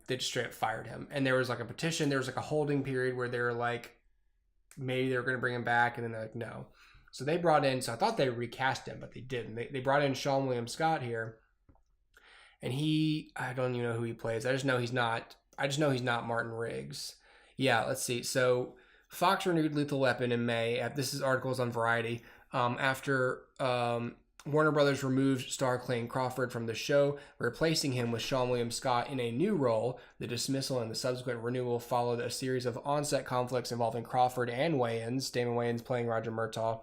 They just straight up fired him, and there was like a petition. There was like a holding period where they were like, maybe they were going to bring him back, and then they're like, no. So they brought in. So I thought they recast him, but they didn't. They brought in Sean William Scott here, and I don't even know who he plays. I just know he's not Martin Riggs. Yeah, let's see. So Fox renewed Lethal Weapon in May. This is articles on Variety. After Warner Brothers removed star Clayton Crawford from the show, replacing him with Sean William Scott in a new role. The dismissal and the subsequent renewal followed a series of on-set conflicts involving Crawford and Wayans, Damon Wayans playing Roger Murtaugh,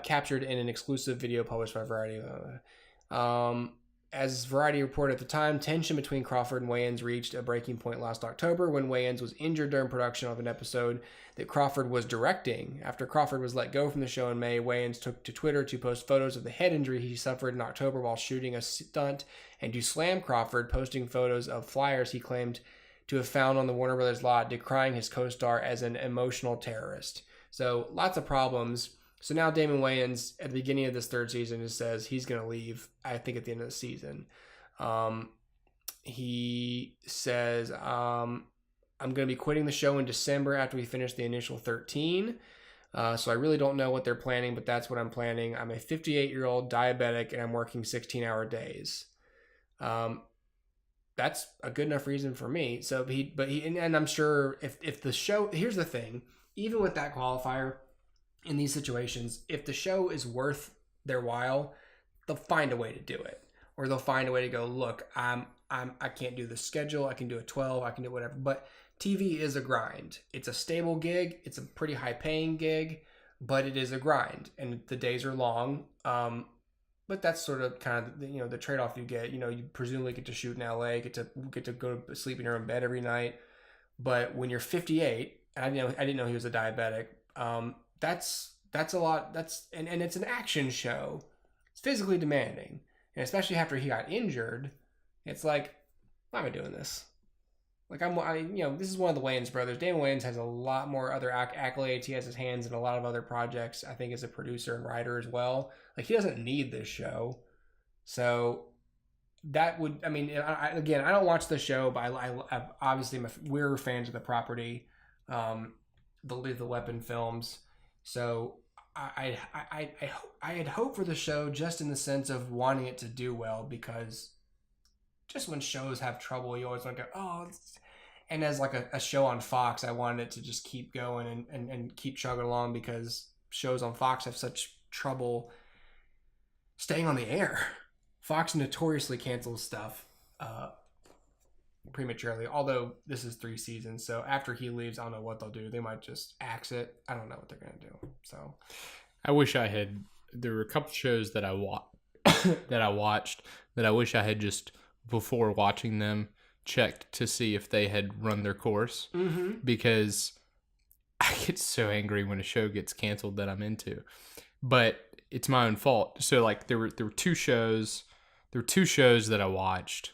captured in an exclusive video published by Variety. As Variety reported at the time, tension between Crawford and Wayans reached a breaking point last October when Wayans was injured during production of an episode that Crawford was directing. After Crawford was let go from the show in May, Wayans took to Twitter to post photos of the head injury he suffered in October while shooting a stunt, and to slam Crawford, posting photos of flyers he claimed to have found on the Warner Brothers lot, decrying his co-star as an emotional terrorist. So lots of problems. So now Damon Wayans, at the beginning of this third season, says he's going to leave, I think, at the end of the season. He says, I'm going to be quitting the show in December after we finish the initial 13. So I really don't know what they're planning, but that's what I'm planning. I'm a 58-year-old diabetic, and I'm working 16-hour days. That's a good enough reason for me. So and I'm sure if the show, here's the thing, even with that qualifier, in these situations, if the show is worth their while, they'll find a way to do it, or they'll find a way to go, look, I can't do the schedule. I can do a 12. I can do whatever. But TV is a grind. It's a stable gig. It's a pretty high paying gig, but it is a grind, and the days are long. But that's sort of kind of the trade off you get. You presumably get to shoot in LA, get to go to sleep in your own bed every night. But when you're 58, and I didn't know he was a diabetic. That's a lot. And it's an action show. It's physically demanding, and especially after he got injured, it's like, why am I doing this? Like this is one of the Wayans brothers. Damon Wayans has a lot more other accolades. He has his hands in a lot of other projects. I think as a producer and writer as well. Like, he doesn't need this show, so that would. I mean, I don't watch the show, but I obviously we're fans of the property, the Lethal Weapon films. So I had hope for the show, just in the sense of wanting it to do well, because just when shows have trouble, you always want to go, and as like a show on Fox, I wanted it to just keep going and keep chugging along, because shows on Fox have such trouble staying on the air. Fox notoriously cancels stuff prematurely, although this is 3 seasons, so after he leaves, I don't know what they'll do. They might just axe it. I don't know what they're gonna do. So I wish I had. There were a couple shows that I watched that I wish I had, just before watching them, checked to see if they had run their course. Because I get so angry when a show gets canceled that I'm into, but it's my own fault. So like there were 2 shows that I watched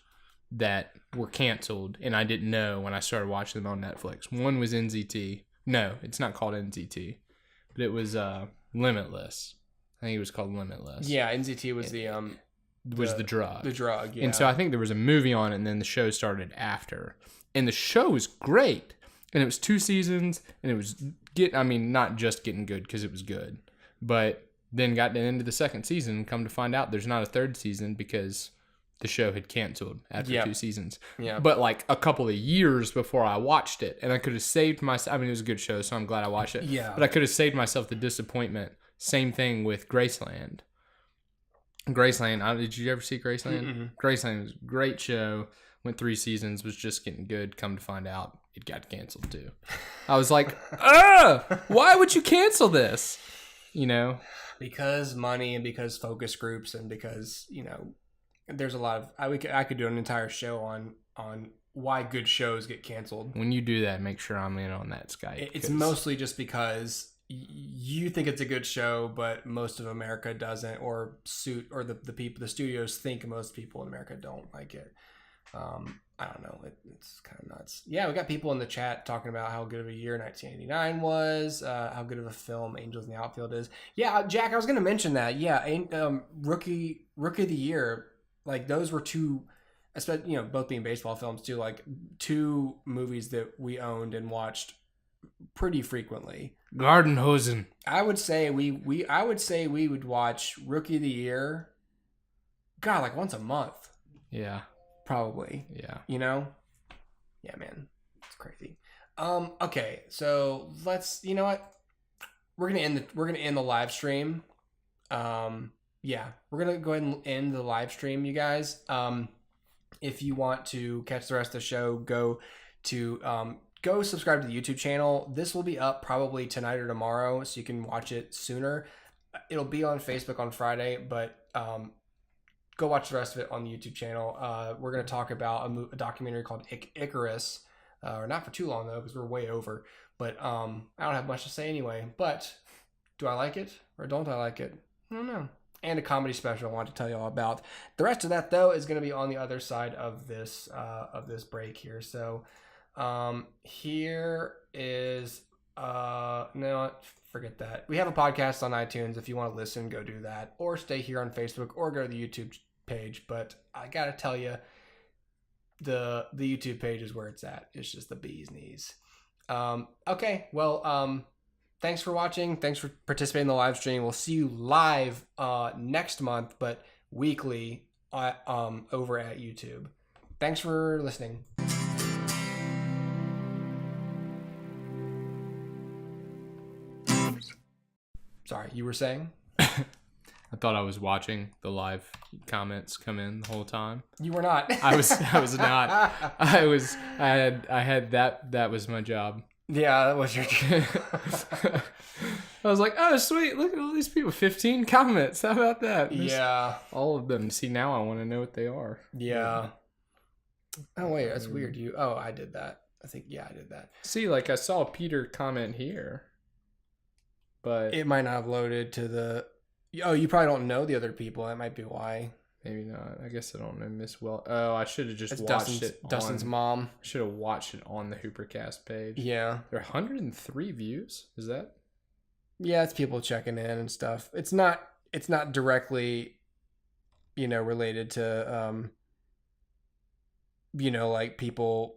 that were canceled, and I didn't know when I started watching them on Netflix. One was NZT. No, it's not called NZT, but it was Limitless. I think it was called Limitless. Yeah, NZT was the drug. The drug, yeah. And so I think there was a movie on it, and then the show started after. And the show was great. And it was 2 seasons, and it was not just getting good because it was good, but then got to the end of the 2nd season, and come to find out there's not a 3rd season because the show had canceled after 2 seasons. Yeah. But like a couple of years before I watched it, and I could have saved myself. I mean, it was a good show, so I'm glad I watched it. Yeah. But I could have saved myself the disappointment. Same thing with Graceland. Did you ever see Graceland? Mm-mm. Graceland was a great show. Went 3 seasons, was just getting good. Come to find out, it got canceled too. I was like, why would you cancel this? Because money, and because focus groups, and because, there's a lot of, I could do an entire show on why good shows get canceled. When you do that, make sure I'm in on that Skype. It's mostly just because you think it's a good show, but most of America doesn't, or the studios think most people in America don't like it. I don't know. It's kind of nuts. Yeah, we got people in the chat talking about how good of a year 1989 was, how good of a film Angels in the Outfield is. Yeah, Jack, I was going to mention that. Yeah, Rookie of the Year, like those were 2, especially, both being baseball films too, like 2 movies that we owned and watched pretty frequently. Gardenhosen. I would say we would watch Rookie of the Year, God, like once a month. Yeah. Probably. Yeah. Yeah, man. It's crazy. Okay, so let's. You know what? We're gonna end the live stream. Yeah, we're gonna go ahead and end the live stream, you guys. If you want to catch the rest of the show, go subscribe to the YouTube channel. This will be up probably tonight or tomorrow, so you can watch it sooner. It'll be on Facebook on Friday, but go watch the rest of it on the YouTube channel. We're going to talk about a documentary called Icarus, or not for too long though, because we're way over. But I don't have much to say anyway. But do I like it or don't I like it? I don't know. And a comedy special I want to tell you all about. The rest of that though is going to be on the other side of this break here. So here is no, forget that. We have a podcast on iTunes. If you want to listen, go do that, or stay here on Facebook, or go to the YouTube page. But I gotta tell you, the YouTube page is where it's at. It's just the bee's knees. Okay, well, thanks for watching. Thanks for participating in the live stream. We'll see you live next month, but weekly over at YouTube. Thanks for listening. Sorry, you were saying? I thought I was watching the live comments come in the whole time. You were not. I was not. I had that was my job. Yeah, that was your job. I was like, oh sweet, look at all these people, 15 comments. How about that? Yeah. All of them. See, now I want to know what they are. Yeah. Oh wait, that's weird. I did that. I think I did that. See, like I saw Peter comment here. But it might not have loaded to the. Oh, you probably don't know the other people. That might be why. Maybe not. I guess I don't know Miss Well. Oh, I should have just watched Dustin's mom. Should have watched it on the HooperCast page. Yeah. There are 103 views. Is that? Yeah, it's people checking in and stuff. It's not directly, related to, like people.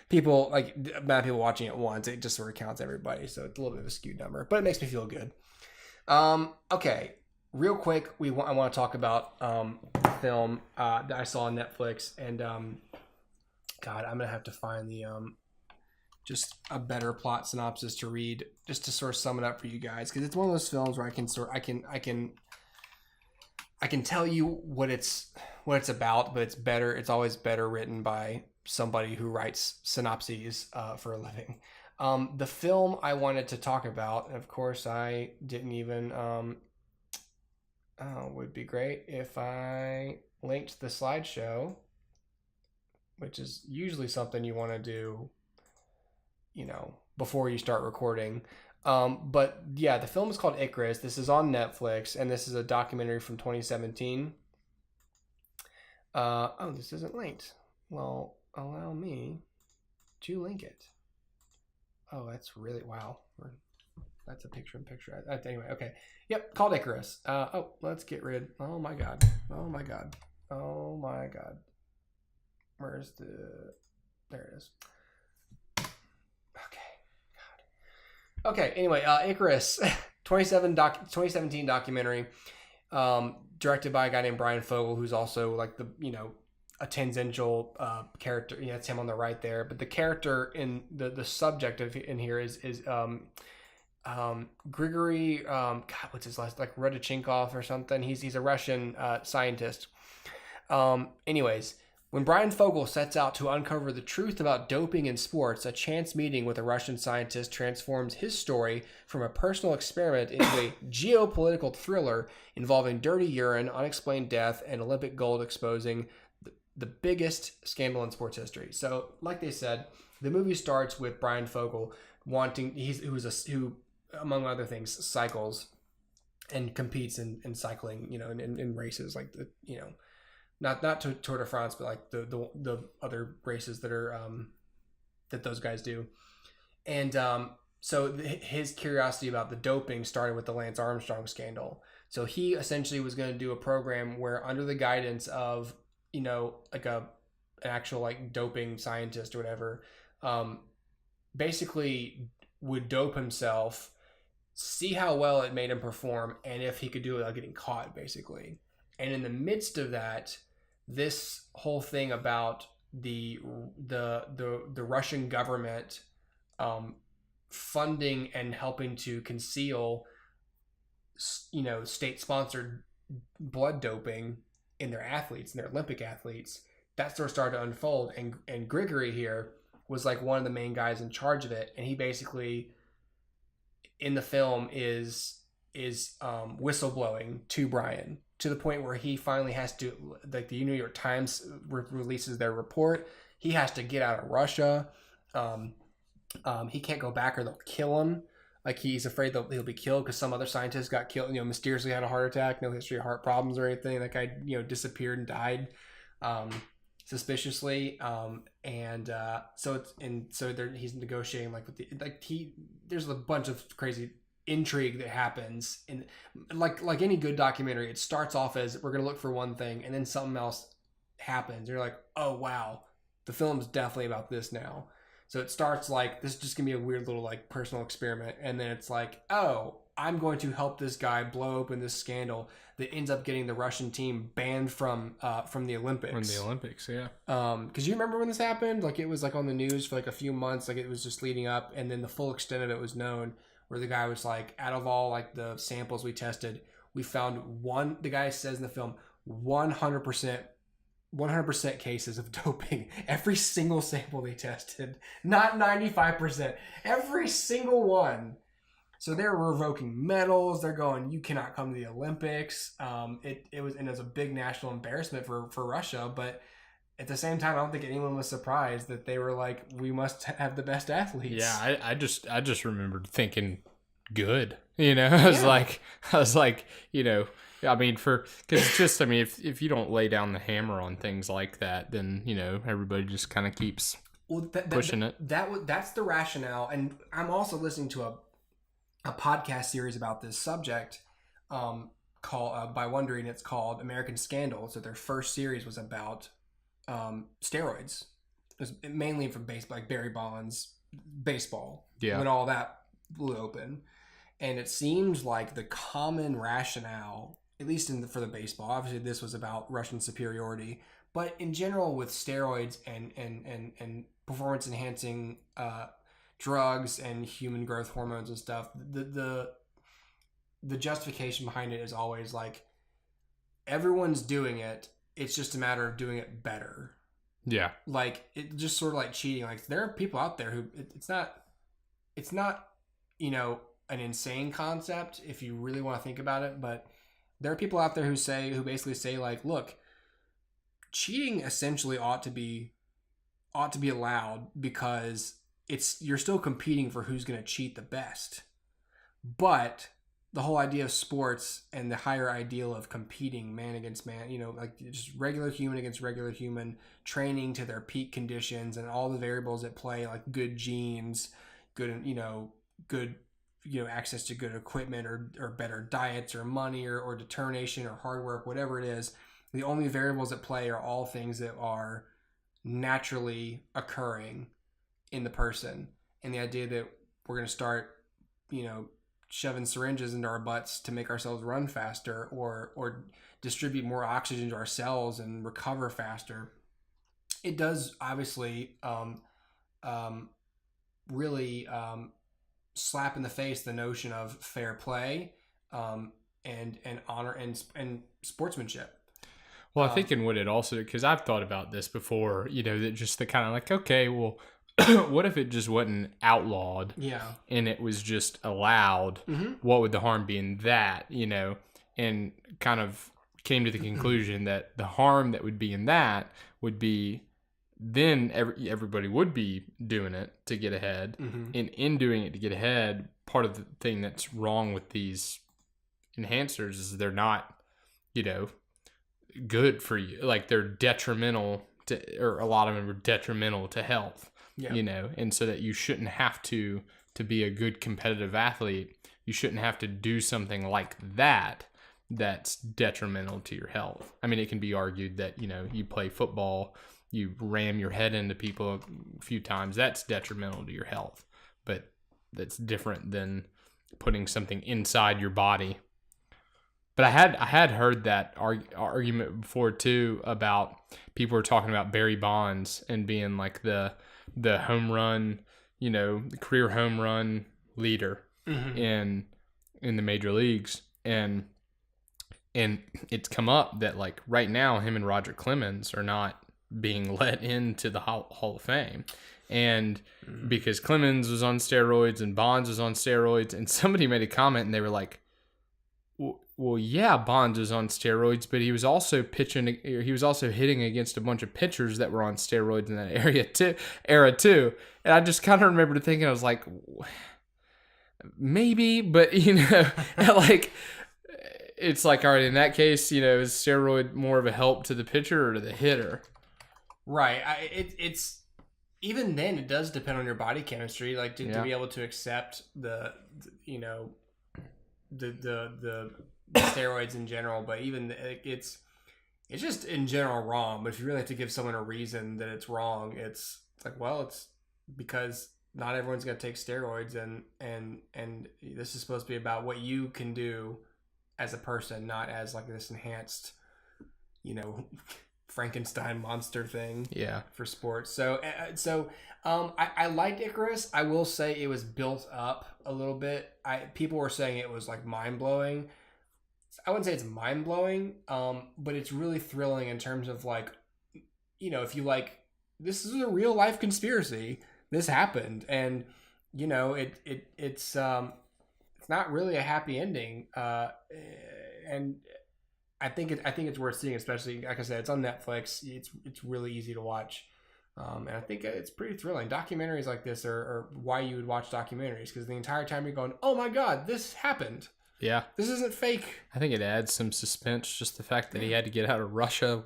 People like not people watching it once. It just sort of counts everybody, so it's a little bit of a skewed number, but it makes me feel good. Okay, real quick, I want to talk about the film that I saw on Netflix, and God, I'm gonna have to find the just a better plot synopsis to read, just to sort of sum it up for you guys, because it's one of those films where I can tell you what it's about, but it's better. It's always better written by somebody who writes synopses for a living. The film I wanted to talk about, of course, I didn't even. Would be great if I linked the slideshow, which is usually something you want to do, before you start recording. But yeah, the film is called Icarus. This is on Netflix, and this is a documentary from 2017. This isn't linked. Well, allow me to link it. Oh, that's really, wow. That's a picture-in-picture. Anyway, okay. Yep, called Icarus. Let's get rid. Oh my god. Where's there it is. Okay. God. Okay, anyway, Icarus, 2017 documentary, directed by a guy named Brian Fogel, who's also like a tangential character. It's him on the right there, but the character in the subject in here is Grigory, God, what's his last, like Rodchenkov or something. He's a Russian scientist. Anyways, when Brian Fogel sets out to uncover the truth about doping in sports, a chance meeting with a Russian scientist transforms his story from a personal experiment into a geopolitical thriller involving dirty urine, unexplained death, and Olympic gold exposing the biggest scandal in sports history. So, like they said, the movie starts with Brian Fogel who among other things cycles and competes in cycling, in races like not Tour de France, but like the other races that are that those guys do. And so his curiosity about the doping started with the Lance Armstrong scandal. So he essentially was going to do a program where, under the guidance of like an actual like doping scientist or whatever, basically would dope himself, see how well it made him perform, and if he could do it without getting caught, basically. And in the midst of that, this whole thing about the Russian government funding and helping to conceal, state-sponsored blood doping in their athletes, in their Olympic athletes. That sort of started to unfold, and Grigory here was like one of the main guys in charge of it, and he basically in the film is whistleblowing to Brian, to the point where he finally has to, like, the New York Times releases their report. He has to get out of Russia. He can't go back or they'll kill him. Like, he's afraid he'll be killed because some other scientist got killed, mysteriously had a heart attack, no history of heart problems or anything. That guy, disappeared and died suspiciously. He's negotiating there's a bunch of crazy intrigue that happens, and like any good documentary, it starts off as we're gonna look for one thing and then something else happens. You're like, oh wow, the film's definitely about this now. So it starts like this is just gonna be a weird little like personal experiment, and then it's like, oh, I'm going to help this guy blow open this scandal that ends up getting the Russian team banned from the Olympics. From the Olympics, yeah. Because you remember when this happened? Like, it was like on the news for like a few months. Like, it was just leading up, and then the full extent of it was known. Where the guy was like, out of all like the samples we tested, we found one. The guy says in the film, 100% cases of doping. Every single sample they tested, not 95%. Every single one. So they're revoking medals. They're going, you cannot come to the Olympics. It was a big national embarrassment for Russia. But at the same time, I don't think anyone was surprised that they were like, we must have the best athletes. Yeah, I just remembered thinking, good. I was like, I mean, because it's just, I mean, if you don't lay down the hammer on things like that, then everybody just kind of keeps pushing it. That's the rationale. And I'm also listening to a podcast series about this subject called by Wondering. It's called American Scandal. So their first series was about steroids. It was mainly from baseball, like Barry Bonds baseball. Yeah. When all that blew open, and it seems like the common rationale, at least for the baseball, obviously this was about Russian superiority, but in general with steroids and performance enhancing drugs and human growth hormones and stuff, the justification behind it is always like, everyone's doing it. It's just a matter of doing it better. Yeah. Like, it just sort of like cheating. Like, there are people out there who it's not, an insane concept if you really want to think about it. But there are people out there who basically say like, look, cheating essentially ought to be allowed because you're still competing for who's going to cheat the best. But the whole idea of sports and the higher ideal of competing man against man, like just regular human against regular human, training to their peak conditions and all the variables at play, like good genes, good access to good equipment or better diets or money or determination or hard work, whatever it is. The only variables at play are all things that are naturally occurring in the person. And the idea that we're going to start, shoving syringes into our butts to make ourselves run faster or distribute more oxygen to our cells and recover faster, it does obviously really slap in the face the notion of fair play and honor and sportsmanship. Well, I think in what it also, because I've thought about this before, that just the kind of like, okay, well, what if it just wasn't outlawed? Yeah. And it was just allowed? Mm-hmm. What would the harm be in that? And kind of came to the conclusion that the harm that would be in that would be then everybody would be doing it to get ahead. Mm-hmm. And in doing it to get ahead, part of the thing that's wrong with these enhancers is they're not, good for you. Like, they're detrimental to, or a lot of them are detrimental to health. Yeah. And so that you shouldn't have to be a good competitive athlete, you shouldn't have to do something like that's detrimental to your health. I mean, it can be argued that, you play football, you ram your head into people a few times, that's detrimental to your health. But that's different than putting something inside your body But I had heard that argument before too, about people were talking about Barry Bonds and being like the home run, the career home run leader in the major leagues, and it's come up that like right now him and Roger Clemens are not being let into the Hall of Fame, and because Clemens was on steroids and Bonds was on steroids, and somebody made a comment and they were like, well, yeah, Bonds was on steroids, but he was also hitting against a bunch of pitchers that were on steroids in that era too. And I just kind of remember thinking, I was like, maybe, but like, it's like, all right, in that case, is steroid more of a help to the pitcher or to the hitter? Right. It's even then it does depend on your body chemistry, like to be able to accept the steroids in general, but even it's just in general wrong. But if you really have to give someone a reason that it's wrong, it's like, well, it's because not everyone's going to take steroids, and this is supposed to be about what you can do as a person, not as like this enhanced, Frankenstein monster thing for sports. So I liked Icarus. I will say it was built up a little bit. People were saying it was like mind-blowing. I wouldn't say it's mind-blowing, but it's really thrilling in terms of like, if you like, this is a real life conspiracy. This happened, and it's not really a happy ending. And I think it's worth seeing, especially like I said, it's on Netflix. It's really easy to watch. And I think it's pretty thrilling. Documentaries like this are why you would watch documentaries, because the entire time you're going, oh my God, this happened. Yeah. This isn't fake. I think it adds some suspense, just the fact that he had to get out of Russia,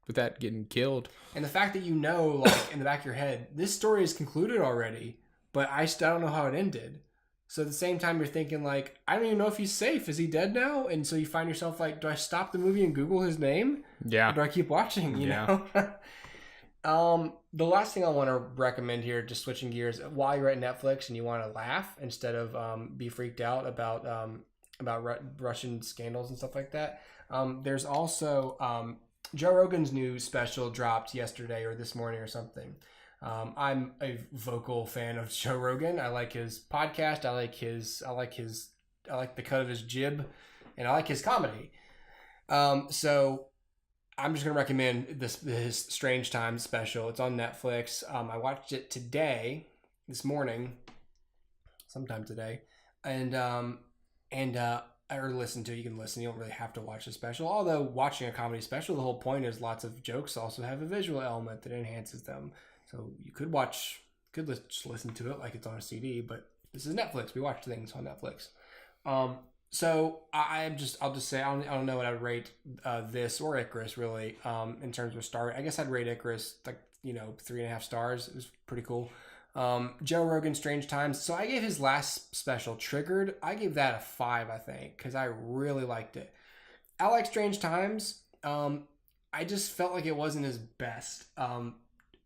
without getting killed. And the fact that like in the back of your head, this story is concluded already, but I still don't know how it ended. So at the same time, you're thinking like, I don't even know if he's safe. Is he dead now? And so you find yourself like, do I stop the movie and Google his name? Yeah. Or do I keep watching, you know? The last thing I want to recommend here, just switching gears, while you're at Netflix and you want to laugh instead of be freaked out about Russian scandals and stuff like that, there's also Joe Rogan's new special dropped yesterday or this morning or something. I'm a vocal fan of Joe Rogan. I like his podcast. I like the cut of his jib, and I like his comedy. So I'm just going to recommend his Strange Times special. It's on Netflix. I watched it this morning, sometime today, or listen to it. You can listen. You don't really have to watch the special. Although watching a comedy special, the whole point is lots of jokes also have a visual element that enhances them. So you could just listen to it like it's on a CD, but this is Netflix. We watch things on Netflix. So I'll just say, I don't know what I would rate this or Icarus really in terms of star. I guess I'd rate Icarus like 3.5 stars. It was pretty cool. Joe Rogan, Strange Times. So I gave his last special, Triggered, I gave that a 5, I think, because I really liked it. I like Strange Times. I just felt like it wasn't his best.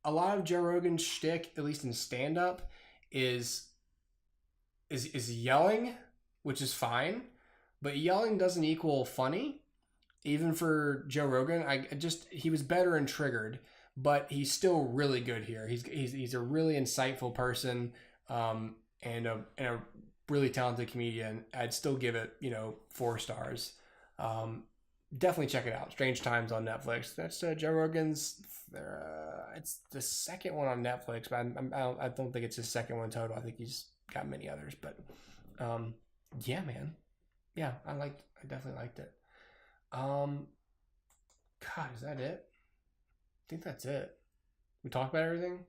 A lot of Joe Rogan's shtick, at least in stand-up, is yelling, which is fine, but yelling doesn't equal funny. Even for Joe Rogan, he was better in Triggered, but he's still really good here. He's a really insightful person, and a really talented comedian. I'd still give it 4 stars. Definitely check it out. Strange Times on Netflix. That's Joe Rogan's. It's the second one on Netflix, but I don't think it's his second one total. I think he's got many others. But yeah, man. Yeah, I definitely liked it. God, is that it? I think that's it. We talked about everything?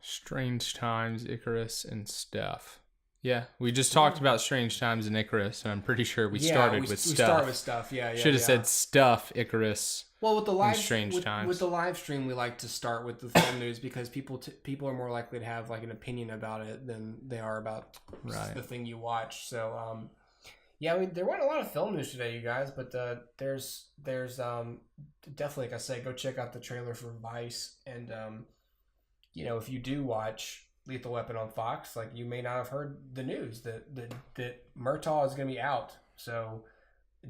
Strange Times, Icarus, and stuff. Yeah, we just talked about Strange Times and Icarus, and I'm pretty sure we started with stuff. We started with stuff, yeah. Should have said stuff, Icarus. Well, with the live Times. With the live stream, we like to start with the film news because people are more likely to have like an opinion about it than they are about the thing you watch. So, there weren't a lot of film news today, you guys, but there's definitely, like I say, go check out the trailer for Vice, and if you do watch Lethal Weapon on Fox, like you may not have heard the news that Murtaugh is going to be out. So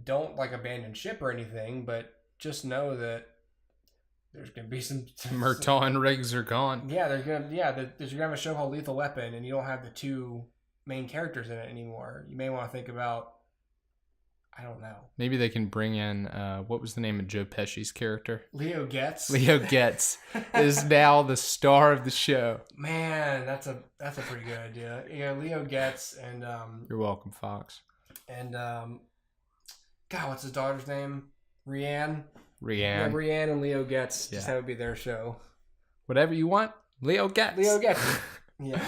don't like abandon ship or anything, but just know that there's gonna be some Murtaugh rigs are gone. Yeah, there's gonna have a show called Lethal Weapon, and you don't have the two main characters in it anymore. You may want to think about, I don't know. Maybe they can bring in, what was the name of Joe Pesci's character? Leo Getz. Leo Getz is now the star of the show. Man, that's a pretty good idea. Yeah, Leo Getz and You're welcome, Fox. And God, what's his daughter's name? Rianne. Rianne. Yeah, Rianne and Leo Getz. Just have it be their show. Whatever you want, Leo Getz. Leo Getz. Yeah.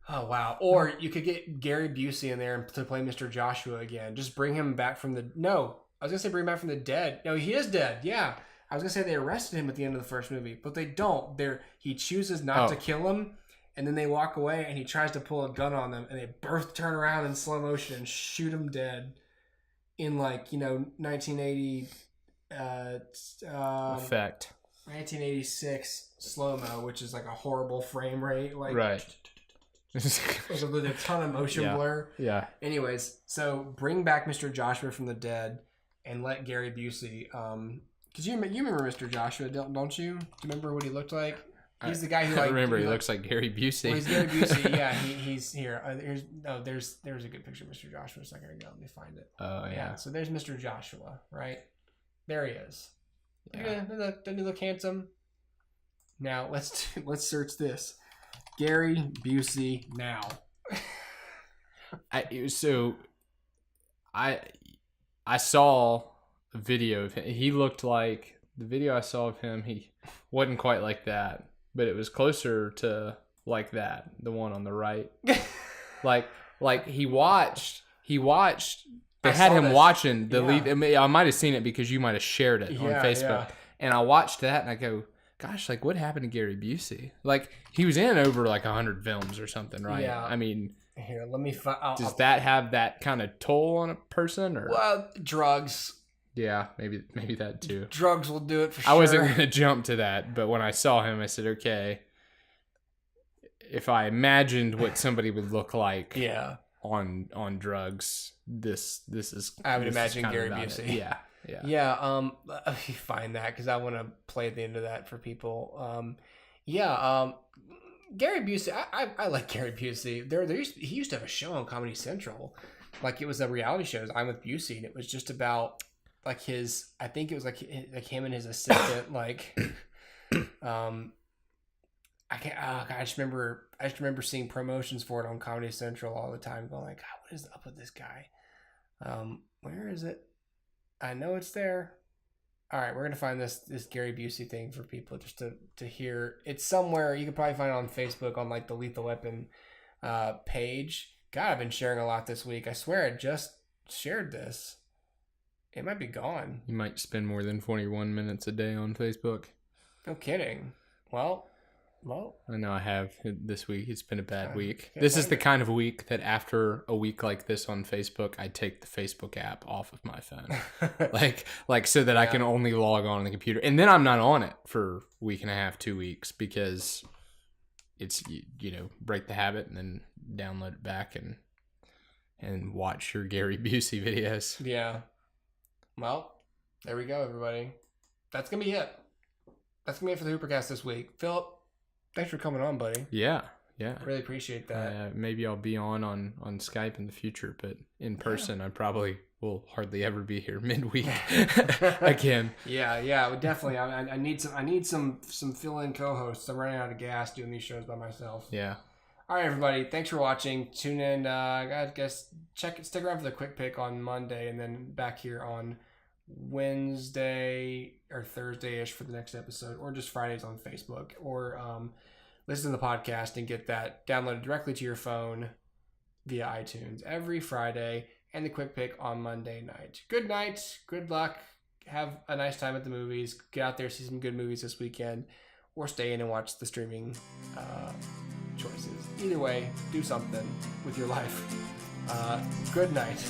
Oh, wow. Or you could get Gary Busey in there to play Mr. Joshua again. Just bring him back from the... No. I was going to say bring him back from the dead. No, he is dead. Yeah. I was going to say they arrested him at the end of the first movie, but they don't. He chooses not to kill him, and then they walk away, and he tries to pull a gun on them, and they turn around in slow motion and shoot him dead in, 1980... effect. 1986 slow-mo, which is like a horrible frame rate. Right. With a ton of motion blur. Yeah. Anyways, so bring back Mr. Joshua from the dead and let Gary Busey. Because you remember Mr. Joshua, don't you? Do you remember what he looked like? He's the guy who I remember he looks like Gary Busey. Well, he's Gary Busey. Yeah, he's here. There's a good picture of Mr. Joshua a second ago. Let me find it. Oh yeah. So there's Mr. Joshua, right? There he is. Yeah. Doesn't he look handsome? Now let's search this. Gary Busey now. I saw a video of him. He looked like the video I saw of him. He wasn't quite like that, but it was closer to like that. The one on the right, like he watched. They had him watching the lead. I might have seen it because you might have shared it on Facebook, and I watched that and I go, gosh, what happened to Gary Busey? He was in over 100 films or something, right? Yeah. I mean, here, let me find. Does that have that kind of toll on a person, or? Well, drugs. Yeah, maybe that too. Drugs will do it for sure. I wasn't going to jump to that, but when I saw him, I said, okay, if I imagined what somebody would look like on drugs, this is... I would imagine Gary Busey. Yeah. Yeah, let me find that because I want to play at the end of that for people. Gary Busey, I like Gary Busey. He used to have a show on Comedy Central. It was a reality show. It was I'm with Busey, and it was just about his... I think it was like him and his assistant, I can't. Oh God, I just remember seeing promotions for it on Comedy Central all the time, going God, what is up with this guy? Where is it? I know it's there. All right, we're gonna find this Gary Busey thing for people just to hear. It's somewhere. You could probably find it on Facebook on the Lethal Weapon page. God, I've been sharing a lot this week. I swear I just shared this. It might be gone. You might spend more than 41 minutes a day on Facebook. No kidding. Well, I know I have this week. It's been a bad week. This is the kind of week that after a week like this on Facebook, I take the Facebook app off of my phone. So that I can only log on the computer. And then I'm not on it for a week and a half, 2 weeks, because it's, break the habit and then download it back and watch your Gary Busey videos. Yeah. Well, there we go, everybody. That's going to be it. That's going to be it for the HooperCast this week. Philip, thanks for coming on, buddy. Yeah. Really appreciate that. Maybe I'll be on Skype in the future, but in person, I probably will hardly ever be here midweek again. Yeah, definitely. I need some fill-in co-hosts. I'm running out of gas doing these shows by myself. Yeah. All right, everybody. Thanks for watching. Tune in. I guess stick around for the quick pick on Monday, and then back here on Wednesday or Thursday-ish for the next episode, or just Fridays on Facebook, or listen to the podcast and get that downloaded directly to your phone via iTunes every Friday, and the quick pick on Monday night. Good night. Good luck. Have a nice time at the movies. Get out there, see some good movies this weekend, or stay in and watch the streaming choices. Either way, do something with your life. Good night.